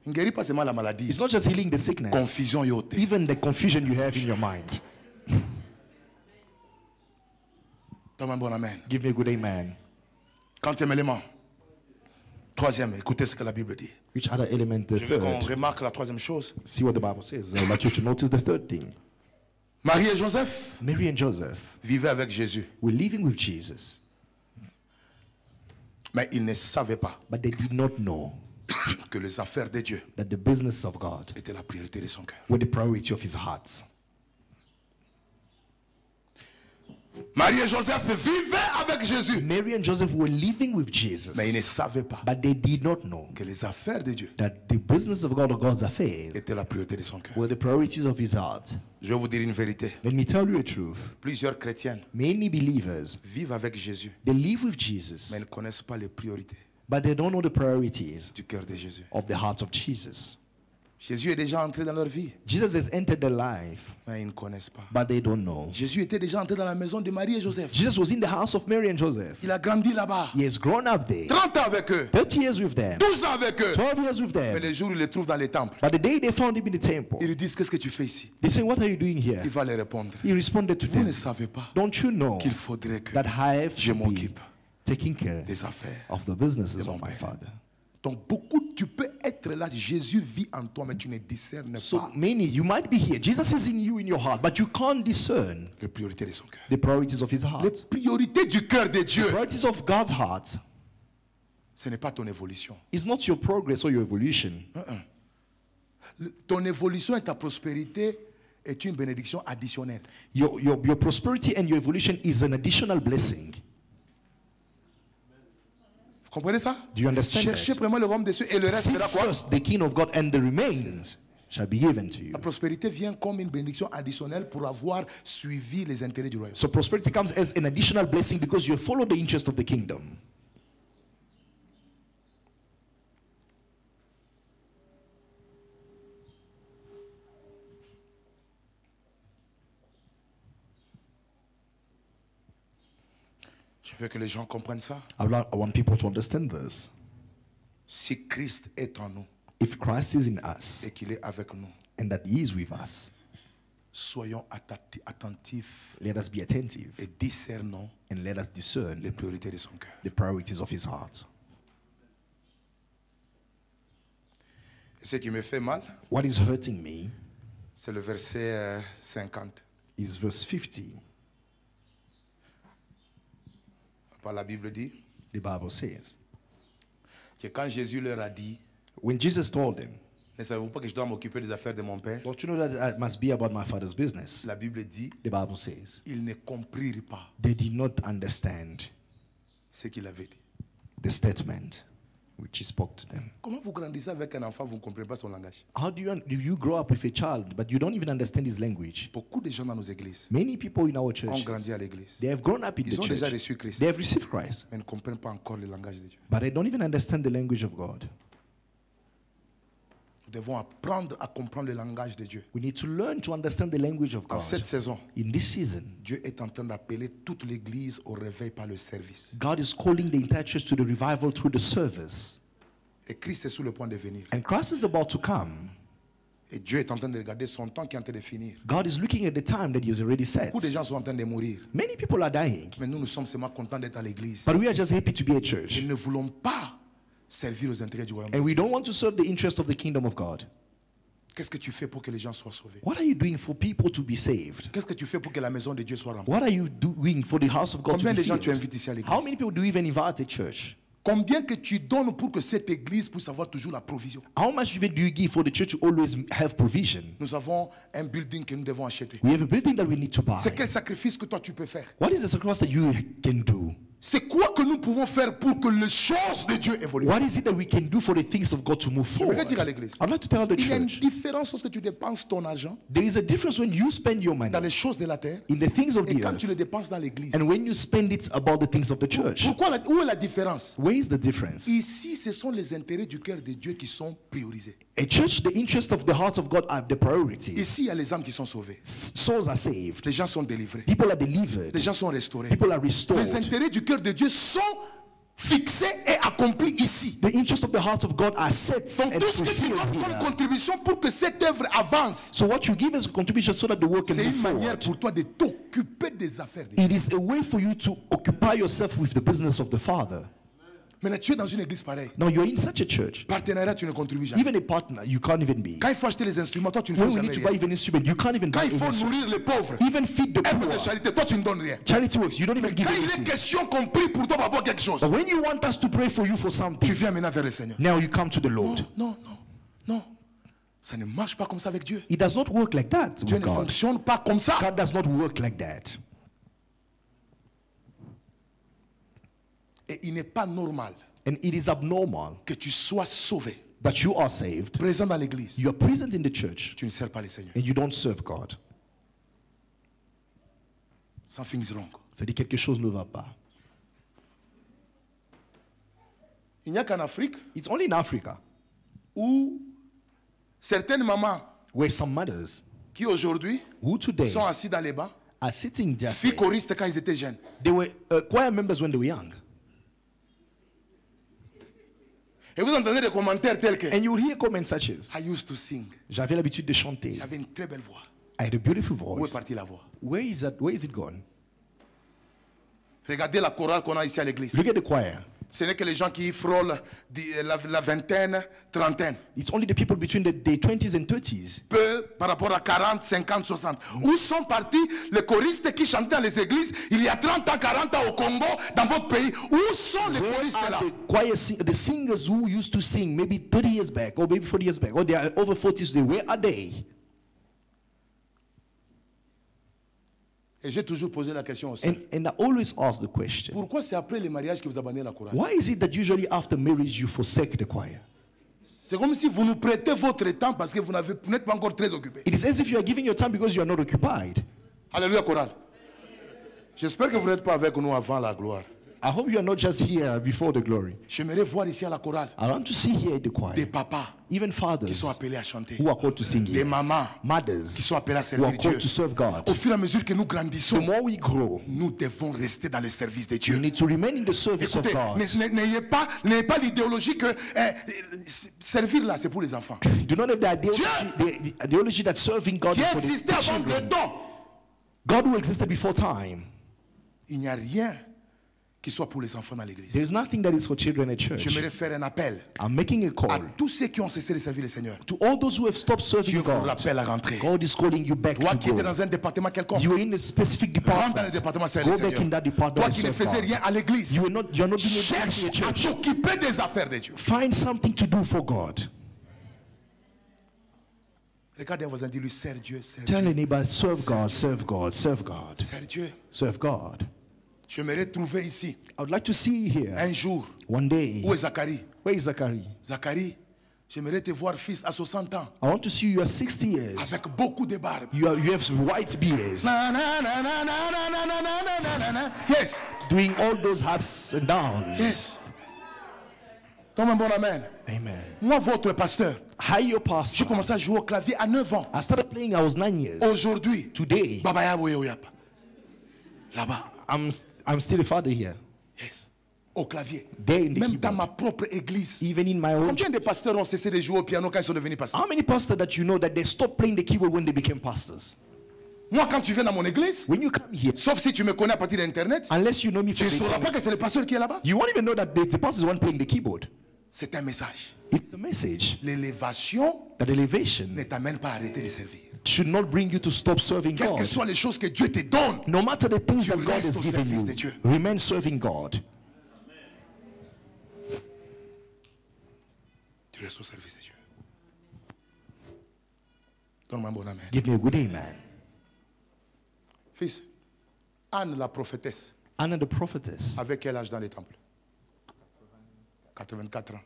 Il ne guérit pas seulement la maladie. It's not just healing the sickness, Confusion yote. even the confusion you have in your mind. Donne un bon amen. Give me a good amen. Quatrième élément. Troisième, écoutez ce que la Bible dit. Which other element? The Je veux qu'on third. remarque la troisième chose. See what the Bible says. I'd like you to notice the third thing. Marie et Joseph Mary and Joseph vivaient avec Jésus. were living with Jesus, Mais ils ne savaient pas but they did not know que les affaires de Dieu that the business of God étaient la priorité de son cœur. were the priority of his heart. Marie et Joseph vivaient avec Jésus. Mary and Joseph were living with Jesus, Mais ils ne savaient pas but they did not know que les affaires de Dieu that the business of God or God's affairs étaient la priorité de son cœur. were the priorities of his heart. Je vais vous dire une vérité. Let me tell you a truth. Plusieurs chrétiennes Many believers, vivent avec Jésus, they live with Jesus, mais ils ne connaissent pas les priorités but they don't know the priorities du cœur de Jésus. of the heart of Jesus. Jésus est déjà entré dans leur vie, Jesus has entered their life, mais ils ne connaissent pas. but they don't know. Jésus était déjà entré dans la maison de Marie et Joseph. Jesus was in the house of Mary and Joseph. Il a grandi là-bas. He has grown up there, 30 ans avec eux, 30 years with them, 12 ans avec eux. 12 years with Mais them. les jours où ils le trouvent dans les temples, But the day they found him in the ils temple, lui disent, qu'est-ce que tu fais ici? they say, "What are you doing here?" Il va leur répondre, He responded to vous ne them, savez pas "Don't you know qu'il faudrait que that I have je to be m'occupe taking care des affaires. of the businesses de mon of my Père." Father?" Donc beaucoup, tu peux être là, Jésus vit en toi, mais tu ne discernes So pas many, you might be here. Jesus is in you, in your heart, but you can't discern les priorités de son cœur. the priorities of his Les heart. priorités du cœur de Dieu, Priorities of God's heart ce n'est pas ton évolution. is not your progress or your evolution. Ton évolution et ta prospérité est une bénédiction additionnelle. Your prosperity and your evolution is an additional blessing. Vous comprenez ça? Do you understand Cherchez that? vraiment le royaume des cieux et le reste Seek sera quoi? first the king of God and the remains shall be given to you. La prospérité vient comme une bénédiction additionnelle pour avoir suivi les intérêts du royaume. So prosperity comes as an additional blessing because you follow the interest of the kingdom. Je veux que les gens comprennent ça. I want people to understand this. Si Christ est en nous If Christ is in us et qu'il est avec nous, and that he is with us, soyons attentifs let us be attentive et discernons and let us discern les priorités de son cœur. the priorities of his heart. Et ce qui me fait mal, What is hurting me c'est le verset 50. is verse 50. Par la Bible dit The Bible says, que quand Jésus leur a dit, when Jesus told them, ne savez-vous pas que je dois m'occuper des affaires de mon Père? "Don't you know that it must be about my Father's business?" La Bible dit, The Bible says, ils ne comprirent pas they did not understand ce qu'il avait dit. the statement which he spoke to them. Comment vous grandissez avec un enfant, vous ne comprenez pas son langage? How do you grow up with a child, but you don't even understand his language? Beaucoup de gens dans nos églises Many people in our ont churches, grandi à l'église, they have grown up in ils the ont déjà church. reçu Christ, They have received Christ, mais ne comprennent pas encore le langage de Dieu. but they don't even understand the language of God. Nous devons apprendre à comprendre le langage de Dieu. We need to learn to understand the language of En God. cette saison, In this season, Dieu est en train d'appeler toute l'église au réveil par le service. God is calling the entire church to the revival through the service. Et Christ est sur le point de venir. And Christ is about to come. Et Dieu est en train de regarder son temps qui est en train de finir. God is looking at the time that he has already set. Beaucoup de gens sont en train de mourir. Many people are dying, Mais nous sommes seulement contents d'être à l'église. but we are just happy to be at church. Nous ne voulons pas servir aux intérêts du royaume. And we don't want to serve the interest of the kingdom of God. Qu'est-ce que tu fais pour que les gens soient sauvés? What are you doing for people to be saved? Qu'est-ce que tu fais pour que la maison de Dieu soit remplie? What are you doing for the house of God Combien to de be gens tu filled? invites ici à How l'église? many people do you even invite at church? Combien que tu donnes pour que cette église puisse avoir toujours la provision? How much even do you give for the church to always have provision? Nous avons un building que nous devons acheter. We have a building that we need to buy. C'est quel sacrifice que toi tu peux faire? What is the sacrifice that you can do? C'est quoi que nous pouvons faire pour que les choses de Dieu évoluent? What is it that we can do for the things of God to move Je forward? voudrais dire à l'église, I'd like to tell the il y a une church, différence lorsque tu dépenses ton argent there is a difference when you spend your money dans les choses de la terre in the things of et the quand earth tu le dépenses dans l'église. and when you spend it about the things of the church. Où est la différence? Where is the difference? Ici, ce sont les intérêts du cœur de Dieu qui sont priorisés. A church, the interest of the heart of God are the priority. Ici, il y a les âmes qui sont sauvées. Souls are saved. Les gens sont délivrés. People are delivered. Les gens sont restaurés. People are restored. Les intérêts du cœur de Dieu sont fixés et accomplis ici. The interest of the heart of God are set Donc and tout ce que tu fulfilled donnes comme here. contribution pour que cette œuvre avance, So what you give as a contribution so that the work can c'est move une manière forward. pour toi de t'occuper des affaires de Dieu. It is a way for you to occupy yourself with the business of the Father. Maintenant, tu es dans une église pareille. Now you're in such a church. Partenariat, tu ne contribues jamais. Even a partner, you can't even be. Quand il faut acheter les instruments, toi, tu ne fais When we jamais need to rien. buy even instrument, you can't even Quand buy il faut even nourrir les pauvres, even feed the œuvre de poor. charité, toi, tu ne donnes rien. Charity works, you don't even give Quand il est anything. question qu'on prie pour toi par rapport à quelque chose, But when you want us to pray for you for tu something, viens maintenant vers le Seigneur. now you come to the Non, Lord. non, non, non. Ça ne marche pas comme ça avec Dieu. It does not work like that Dieu with ne God. fonctionne pas comme ça. God does not work like that. Et il n'est pas normal And it is abnormal que tu sois sauvé, that you are saved, présent dans l'église. you are present in the church, Tu ne sers pas le Seigneur. and you don't serve God. Something's wrong. C'est-à-dire quelque chose ne va pas. Il n'y a qu'en Afrique It's only in Africa où certaines mamans where some mothers qui aujourd'hui who today sont assises dans les bancs, are sitting just filles choristes quand ils étaient jeunes. they were choir members when they were young. Et vous entendez des commentaires tels que And you will hear comments such as, I used to sing. j'avais l'habitude de chanter. J'avais une très belle voix. I had a beautiful Où est voice. partie la voix? Where is that? Where is it gone? Regardez la chorale qu'on a ici à l'église. Look at the choir. Ce n'est que les gens qui frôlent la vingtaine, trentaine. It's only the people between the 20s and 30s. Peu par rapport à 40, 50, 60. Où sont partis les choristes qui chantaient dans les églises il y a 30 ans, 40 ans au Congo, dans votre pays? Où sont les Where choristes are là? the singers who used to sing maybe 30 years back or maybe 40 years back or they are over 40s today? Where are they? Et j'ai toujours posé la question aussi. And I always ask the question, Pourquoi c'est après le mariage que vous abandonnez la chorale? why is it that usually after marriage you forsake the choir? C'est comme si vous nous prêtez votre temps parce que vous n'êtes pas encore très occupé. It is as if you are giving your time because you are not occupied. Alléluia, chorale. J'espère que vous n'êtes pas avec nous avant la gloire. I hope you are not just here before the glory. J'aimerais voir ici à la chorale I want to see here the choir, des papas even qui fathers sont appelés à chanter, who are called to sing des here, mamans mothers qui sont appelées à who servir are Dieu. called to serve God. Au fur et à mesure que nous The grandissons, more we grow, nous devons rester dans le service de we Dieu. need to remain in the service of Écoutez, God. n'ayez pas l'idéologie que servir là, c'est pour les enfants. Do not have the ideology that serving God Qui is for the existait avant le children. temps. God who existed before time. Il n'y a rien qui soit pour les enfants dans l'église. There is nothing that is for children at church. J'aimerais faire un appel I'm making a à call tous ceux qui ont cessé de servir le Seigneur. to all those who have stopped Dieu serving vous God. rappelle à rentrer. God is calling you back Toi to qui étais go. dans un département quelconque, You were in a specific rentre dans le department. département servir Go le back in Seigneur. that department Toi and qui ne serve faisais God. rien à l'église, You're not doing cherche anything at à church. t'occuper des affaires de Dieu. Find something to do for God. Regardez vos amis, lui sers Dieu, sers Tell a Dieu, neighbor, serve God, serve God, serve God, sers Dieu. serve God. J'aimerais trouver ici I would like to see here un jour one day. où est Zacharie. Where is Zachary? Zacharie, j'aimerais te voir fils à 60 ans I want to see you at 60 years. avec beaucoup de barbe. You have white beards, Na, na, na, na, na, na, na, na, na, na, na. Yes, doing all those ups and downs. yes. Donne un bon amen. Amen. Moi, votre pasteur, Hi, your j'ai pastor. commencé à jouer au clavier à 9 ans. I started playing. I was 9 years. Aujourd'hui, Today, Baba Yabo Yoyapa. Là-bas, I'm still a father here. yes. Au clavier. There in the Même dans keyboard. ma propre église. Even in my own. Combien de pasteurs ont cessé de jouer au piano quand ils sont devenus pasteurs? How many pastors that you know that they stopped playing the keyboard when they became pastors? Moi, quand tu viens dans mon église, When you come here, sauf si tu me connais à partir d'Internet, unless you know me tu from ne the sauras pas internet, que c'est le pasteur qui est là-bas. you won't even know that the pastor is the one playing the keyboard. C'est un message. It's a message. L'élévation That elevation ne t'amène pas à arrêter de servir. should not bring you to stop serving Quelles que God. soient les choses que Dieu te donne, No matter the things Tu that God restes has au given service you, de Dieu. remain serving God. tu restes au service de Dieu. Donne-moi un bon amen. Give me a good amen. Fils, Anne la prophétesse, Anna the prophetess. avec quel âge dans les temples? 84 ans.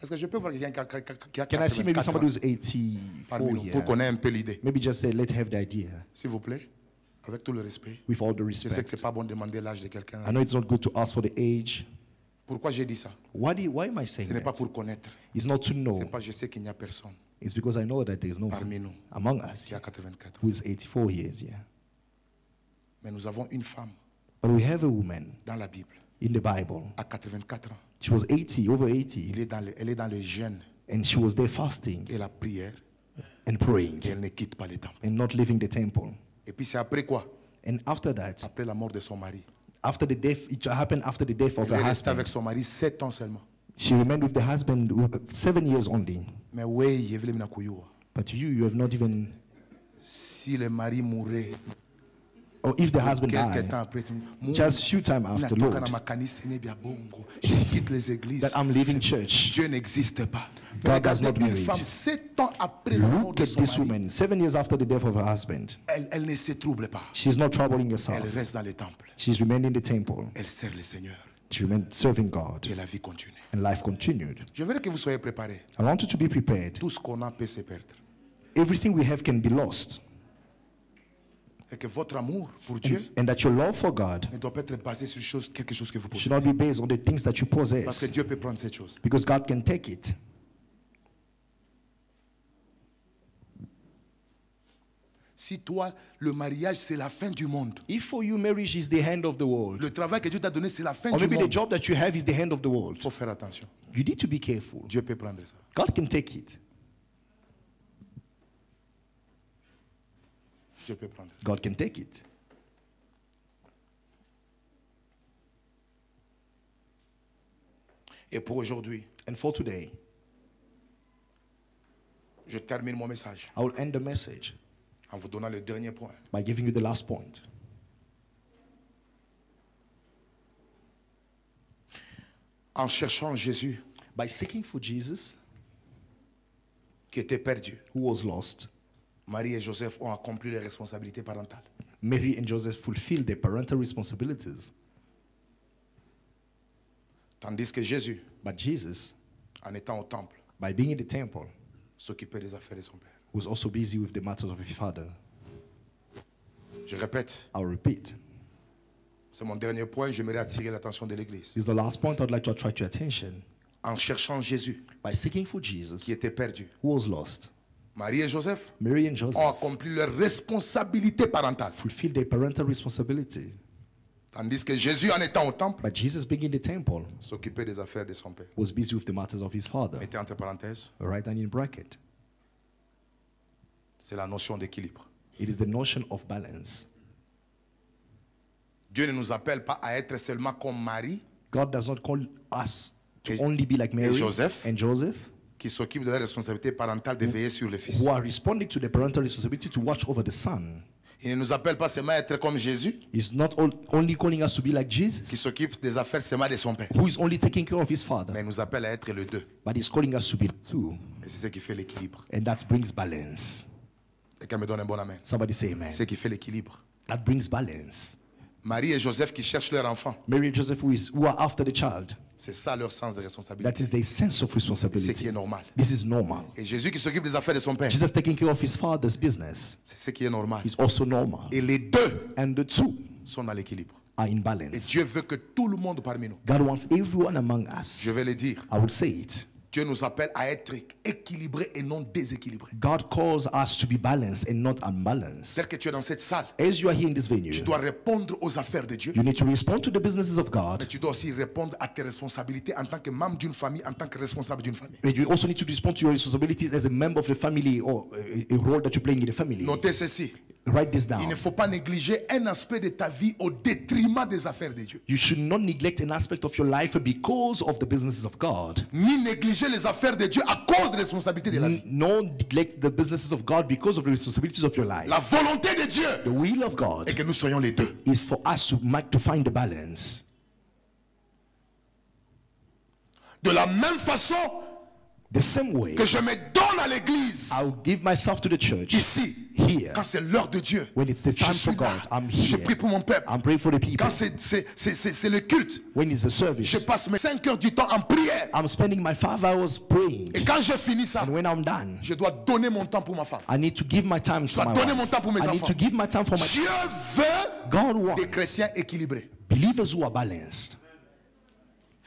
Est-ce que je peux voir quelqu'un qui a Can I see maybe 84 somebody ans who's 84 parmi nous, here? pour qu'on ait un peu l'idée? Maybe just say, let's have the idea. S'il vous plaît, avec tout le respect. With all the Je sais que respect. c'est pas bon de demander l'âge de quelqu'un. I know it's not good to ask for the age. Pourquoi j'ai dit ça? Why am I Ce saying n'est pas that? pour connaître. It's not to know. C'est pas je sais qu'il n'y a personne It's because I know that there is no parmi one nous among us qui a 84 ans. who is 84 years, yeah. Mais nous avons une femme But we have a woman dans la Bible in the Bible. à 84 ans. She was 80, over 80, Elle est dans le jeûne and she was there fasting et la prière and praying et elle ne quitte pas les temples. and not leaving the temple. Et puis c'est après quoi? And after that, Après la mort de son mari. after the death, it happened after the death of Elle her est restée husband. avec son mari 7 ans seulement. She remained with the husband 7 years only. Mais oui, il voulait kuyua. But you have not even, Si le mari mourait or if the husband quelques died, temps après, just few time after, Lord, je quitte les églises. that I'm leaving church. Dieu n'existe pas. God does not Regardez une marry. femme 7 ans après la mort Look de at son this mari. woman, 7 years after the death of her husband. Elle ne se trouble pas. She's not troubling Elle herself. reste dans les temples. She's remained in the temple. Elle sert le Seigneur. She remained serving God. Et la vie continue. And life continued. Je veux que vous soyez préparés. I want you to be prepared. Tout ce qu'on a peut se perdre. Everything we have can be lost. Et que votre amour pour Dieu And that your love for God ne doit pas être basé sur quelque chose que vous should possédez. not be based on the things that you Parce que possess. Dieu peut prendre cette chose. Because God can take it. Si toi, le mariage, c'est la fin du monde. If for you marriage is the hand of the world, Le travail que Dieu t'a donné, c'est la fin or du maybe the monde. job that you have is the hand of the world, Il faut faire attention. you need to be careful. Dieu peut prendre ça. God can take it. Dieu peut prendre ça. God can take it. Et pour aujourd'hui, And for today, je termine mon message I will end the message en vous donnant le dernier point. by giving you the last point. En cherchant Jésus By seeking for Jesus, qui était perdu, who was lost, Marie et Joseph ont accompli les responsabilités parentales. Mary and Joseph fulfilled their parental responsibilities. Tandis que Jésus, But Jesus, en étant au temple, by being in the temple, s'occupait des affaires de son père. was also busy with the matters of his father. Je répète, I'll repeat. c'est mon dernier point, j'aimerais attirer l'attention de l'Église. This is the last point I'd like to attract your attention. En cherchant Jésus, By seeking for Jesus, qui était perdu, who was lost, Marie et Joseph Mary and ont Joseph accompli leurs responsabilités parentales. fulfilled their parental responsibilities. Tandis que Jésus, en étant au temple, But Jesus, being in the temple, s'occupait des affaires de son père. was busy with the matters of his father. Mettez entre parenthèses, Right down in bracket. c'est la notion d'équilibre. It is the notion of balance. Dieu ne nous appelle pas à être seulement comme Marie, God does not call us to Et- only be like Mary Joseph. and Joseph, qui s'occupe de la responsabilité parentale de veiller sur le fils. who are responding to the parental responsibility to watch over the son. Il ne nous appelle pas seulement à être comme Jésus, He's not only calling us to be like qui Jesus, s'occupe des affaires seulement de son père. who is only taking care of his father, Mais il nous appelle à être les deux. but he's calling us to be two. Et c'est ce qui fait l'équilibre. And that brings balance. Quelqu'un me donne un bon amen. Somebody say amen. C'est ce qui fait l'équilibre. That brings balance. Marie et Joseph qui cherchent leur enfant. Mary and Joseph, who are after the child, C'est ça leur sens de responsabilité. that is their sense of C'est ce qui responsibility. est normal. This is normal. Et Jésus qui s'occupe des affaires de son père. Jesus taking care of his father's business C'est ce qui est normal. is also normal. Et les deux And the two sont dans l'équilibre. are in Et balance. Dieu veut que tout le monde parmi nous, God wants everyone among us. je vais le dire, I would say it. Dieu nous appelle à être équilibrés et non déséquilibrés. God calls us to be balanced and not unbalanced. Tel que tu es dans cette salle, As you are here in this venue, tu dois répondre aux affaires de Dieu. you need to respond to the businesses of God. Mais tu dois aussi répondre à tes responsabilités en tant que membre d'une famille, en tant que responsable d'une famille. But you also need to respond to your responsibilities as a member of the family or a role that you're playing in the family. Notez ceci. Write this Il ne down. faut pas négliger un aspect de ta vie au détriment des affaires de Dieu. You should not neglect an aspect of your life because of the businesses of God. Ni négliger les affaires de Dieu à cause des responsabilités de la vie. No neglect the businesses of God because of the responsibilities of your life. La volonté de Dieu The will of God est que nous soyons les deux. is for us to find the balance. De la même façon The same way, que je me donne à l'église I'll give myself to the church ici, here. quand c'est l'heure de Dieu. When it's the Je time suis for God, là. I'm Je here. prie pour mon peuple. I'm praying for the people. Quand c'est le culte, When it's the je service, passe mes 5 heures du temps en prière. I'm spending my 5 hours praying. Et quand je finis ça, And when I'm done, je dois donner mon temps pour ma femme. I need to give my time to dois my donner wife. mon temps pour mes I need enfants. to give my time for my Dieu veut God des wants chrétiens équilibrés. believers who are balanced.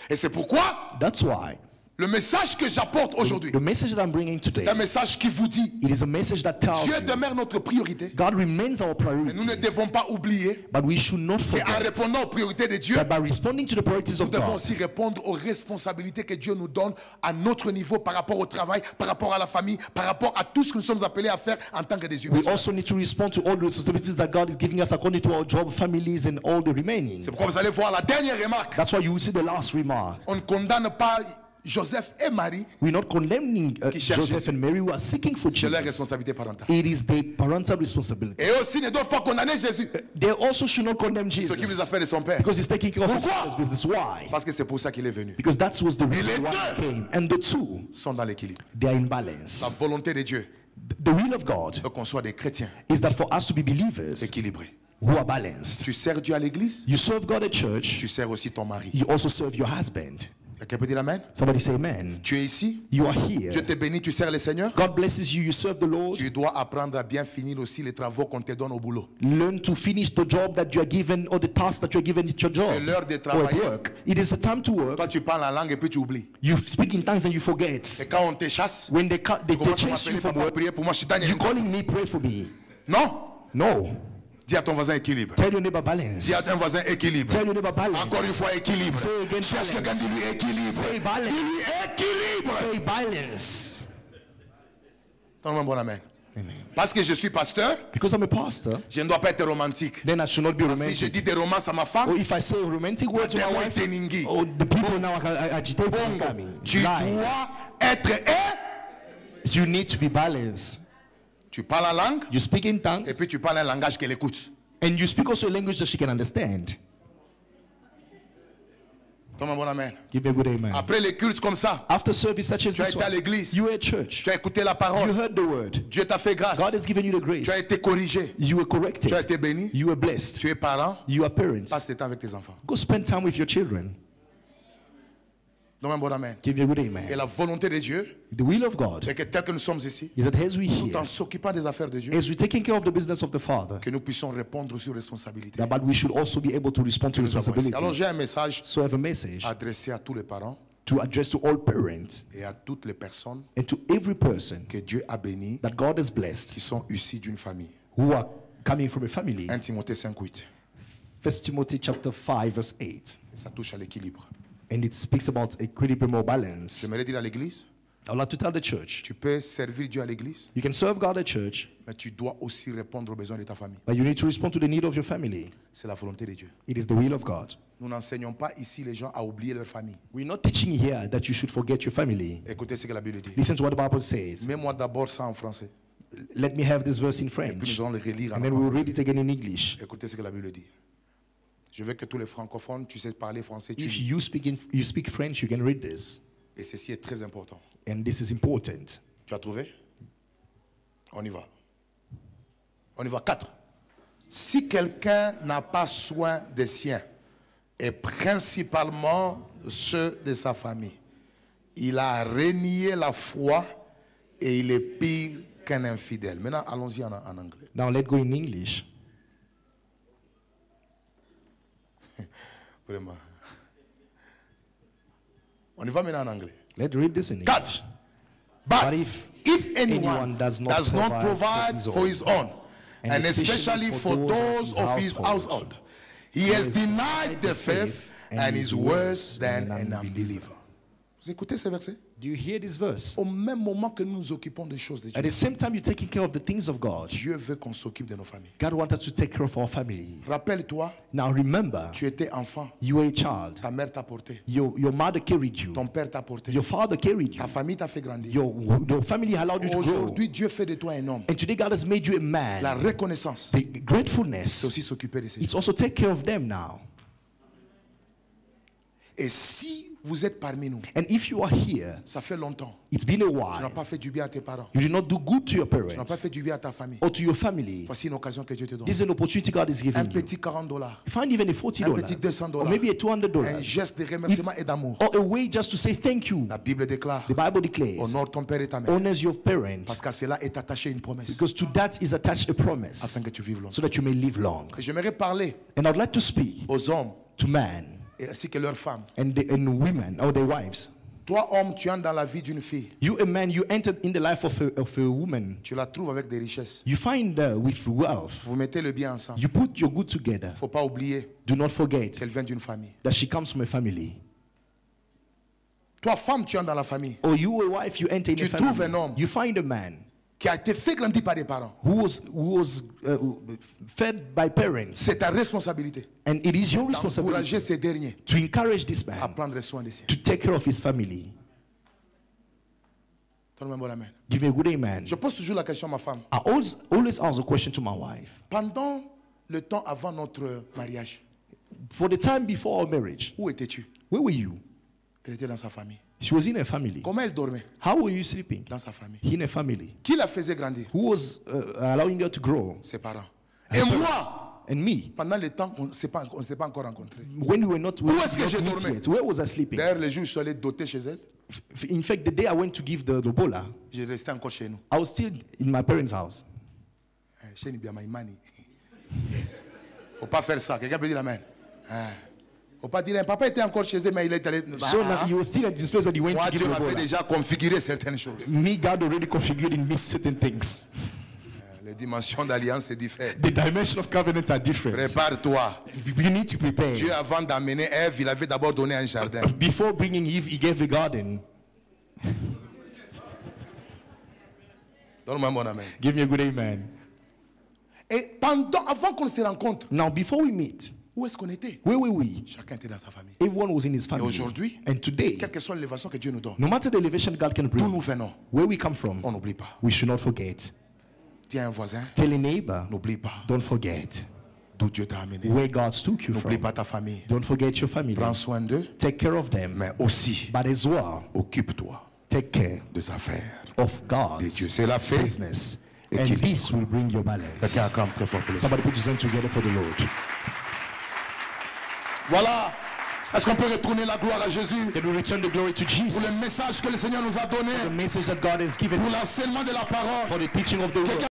Et c'est pourquoi That's why le message que j'apporte aujourd'hui, the message that I'm bringing today, c'est un message qui vous dit it is a message that tells Dieu you demeure notre priorité. God remains our Mais nous ne priority, devons pas oublier but we should not qu'en forget répondant aux priorités de Dieu, that by responding to the priorities nous of devons God, aussi répondre aux responsabilités que Dieu nous donne à notre niveau par rapport au travail, par rapport à la famille, par rapport à tout ce que nous sommes appelés à faire en tant que des humains. we also need to respond to all the responsibilities that God is giving us according to our job, families, and all the remaining. C'est pourquoi vous allez voir la dernière remarque. That's why you will see the last remark. On ne condamne pas Joseph et Marie, We're not condemning Qui cherchent Joseph Jésus. and Mary who are seeking for c'est leur Jesus. responsabilité parentale. It is their parental responsibility. Et aussi ne doivent pas condamner Jésus, They also should not condemn ce qui les Jesus affaires de son père. because he's taking care of his Pourquoi? father's business. Why? Parce que c'est pour ça qu'il est venu. Because that was the les reason why he deux came. And the two, Sont dans l'équilibre. they are in La balance. volonté de Dieu The will of God est qu'on soit des chrétiens is that for us to be believers équilibrés. who are balanced. Tu sers Dieu à l'église, You serve God at church, tu sers aussi ton mari. you also serve your husband. Quelqu'un peut dire amen? Somebody say amen. Tu es ici, You are here. Dieu te bénit, tu sers le Seigneur. God blesses you, you serve the Lord. Tu dois apprendre à bien finir aussi les travaux qu'on te donne au boulot. Learn to finish the job that you are given or the task that you are given at your job C'est l'heure de or at travailler. work. It is a time to work. Toi, tu parles la langue et puis tu oublies. You speak in tongues and you forget. Et quand on te chasse, When they tu commences à chase you m'appeler from papa, work, prier pour moi. Je suis Daniel. you calling me, pray for me. Non. No. Dis à ton voisin équilibre. Tell your neighbor balance. Dis à ton voisin équilibre. Tell your neighbor balance. Encore une fois, équilibre. Say again Cherche quelqu'un, balance. dis-lui équilibre. Say balance. Dis-lui équilibre. Say balance. Donne-moi un bon amen. Amen. Parce que je suis pasteur, Because I'm a pastor, je ne dois pas être romantique. then I should not be Si je romantic. dis des romances à ma Or femme, if I say romantic words to my Tellement wife, teningi. or the people now are agitated and coming. tu Lie. dois être You need to be balanced. Tu parles la langue You speak in et tongues, puis tu parles un langage qu'elle écoute. and you speak also a language that she can understand. Donne-moi un bon amen. Give me a good amen. Après les cultes comme ça, After service such as tu as this été à one, l'église, you were at church. tu as écouté la You parole, heard the word. Dieu t'a fait grâce, God has given you the grace. tu as été corrigé, You were tu as corrected. été béni, You were blessed. tu es parent, You are parent. passe tes temps avec tes enfants. Go spend time with your children. Donne-moi un bon amen. Give me a good Et amen. la volonté de Dieu The will of God est que tel que nous sommes ici, is that as we tout en here, s'occupant des affaires de Dieu, as we're taking care of the business of the Father, que nous puissions répondre sur responsabilité. that but we should also be able to respond to Nous avons ici. Alors responsibility. j'ai un message So I have a message adressé à tous les parents to address to all parents et à toutes les personnes and to every person que Dieu a bénies that God has blessed qui sont issus d'une famille. who are coming from a family. 1 Timothée 5:8. 1 Timothy chapter 5 verse 8. Et ça touche à l'équilibre. And it speaks about equilibrium or balance. J'aimerais dire à l'église, I would like to tell the church, tu peux servir Dieu à l'église, you can serve God at church, mais tu dois aussi répondre aux besoins de ta famille. but you need to respond to the need of your family. C'est la volonté de Dieu. It is the will of God. Nous n'enseignons pas ici les gens à oublier leur famille. We're not teaching here that you should forget your family. Écoutez ce que la Bible dit. Listen to what the Bible says. Mets-moi d'abord ça en français, Let me have this verse in puis French, nous allons le relire en and then we'll arabe. read it again in English. Écoutez ce que la Bible dit. Je veux que tous les francophones, tu sais parler français, tu If lis. you speak French, you can read this, Et ceci est très important. and this is important. Tu as trouvé? On y va. On y va. 4. Si quelqu'un n'a pas soin des siens, et principalement ceux de sa famille, il a renié la foi et il est pire qu'un infidèle. Maintenant, allons-y en anglais. Now let's go in English. Vraiment. On y va maintenant en anglais. Let's read this in 4. English. But But if anyone anyone does not provide for his own, and especially for those of his household, he has denied the faith and is worse than an unbeliever. Vous écoutez ce verset? Do you hear this verse? Au même moment que nous nous occupons des choses de At Dieu, the same time you're taking care of the things of God, Dieu veut qu'on s'occupe de nos familles. God wants us to take care of our family. Rappelle-toi, Now remember, tu étais enfant, you were a child. ta mère t'a porté, Your mother carried you. ton père t'a porté, Your father carried you. ta famille t'a fait grandir. Your family allowed you to grow. Aujourd'hui, Dieu fait de toi un homme. And today God has made you a man. La reconnaissance, The c'est gratefulness, aussi s'occuper de ces it's gens. also take care of them now. Et si vous êtes parmi nous, And if you are here, ça fait longtemps, it's been a tu n'as while. pas fait du bien à tes parents, You did not do good to your tu n'as parents pas fait du bien à ta famille. or to your family. Voici une occasion que Dieu te donne. This is an opportunity God is Un giving you. petit $40, Find even a $40 un petit $200, or maybe a un $200 geste de remerciement et d'amour. or a way just to say thank you. La Bible déclare, The Bible declares, honore ton père et ta mère, honors your parents parce qu'à cela est attachée une promesse, because to that is attached a promise afin que tu vives longtemps. so that you may live long. Et j'aimerais parler And I'd like to speak aux hommes to men et ainsi que leurs femmes. and women or their wives. Toi, homme, tu entres dans la vie d'une fille, You, a man, you entered in the life of a woman. tu la trouves avec des richesses. You find with wealth. Vous mettez le bien ensemble. You put your good together. Il ne faut pas oublier Do not forget qu'elle vient d'une famille. that she comes from a family. Toi, femme, tu entres dans la famille, Or you, a wife, you enter in Tu a trouves family. un homme. You find a man qui a été fait grandir par des parents. who was fed by parents, C'est ta responsabilité and it is your responsibility d'encourager ces derniers to encourage this à man prendre soin de siens. to take care of his family. Donne-moi un bon amen. Give me a good amen. Je pose toujours la question à ma femme. I always ask a question to my wife. Pendant le temps avant notre mariage, For the time before our marriage, où étais-tu? where were you? Elle était dans sa famille. She was in a family. Comment elle dormait? How were you sleeping? Dans sa famille. In a family. Qui la faisait grandir? Who was allowing her to grow? Ses parents. Et moi, And me. pendant le temps qu'on ne s'est pas encore rencontrés. When we were not, Où est-ce que je not meet dormais? yet, where was I sleeping? D'ailleurs, le jour où je suis allé doter chez elle, In fact, the day I went to give the bola, j'ai resté encore chez nous. I was still in my parents' house. Chez Nibiama Imani. Yes. Faut pas faire ça. Quelqu'un peut dire amen. Faut pas dire, papa était encore chez eux, mais il est allé. So now he was still at this place when he went Moi, to give Dieu the m'avait bola. déjà configuré certaines choses. Me, God already configured in me certain things. Les dimensions d'alliance, c'est différent. The dimension of covenants are different. Prépare-toi. We need to prepare. Dieu, avant d'amener Ève, il avait d'abord donné un jardin. Before bringing Eve, he gave a garden. Donne-moi un bon amen. Give me a good amen. Et avant qu'on se rencontre, Now, before we meet, où est-ce qu'on était? where were we? Chacun était dans sa famille. Everyone was in his Et family. aujourd'hui, And today, quelle que soit l'élévation que Dieu nous donne, no matter the elevation God can d'où bring, nous venons, where we come from, on n'oublie pas. we should not forget. Dis à un voisin, Tell a neighbor, n'oublie pas don't forget d'où Dieu t'a amené. where God took you N'oublie from. pas ta famille. Don't forget your family. Prends soin d'eux, Take care of them. mais aussi, But as well, occupe-toi take care des affaires of de Dieu. God's C'est la fête. business. Et And qu'il- this will bring your balance. Quelqu'un acclame très fort pour le Somebody put his hands together for the Lord. Voilà. Est-ce qu'on peut retourner la gloire à Jésus Can we return the glory to pour Jesus? le message que le Seigneur nous a donné, The message that God has given pour l'enseignement de la parole? for the teaching of the Quelqu'un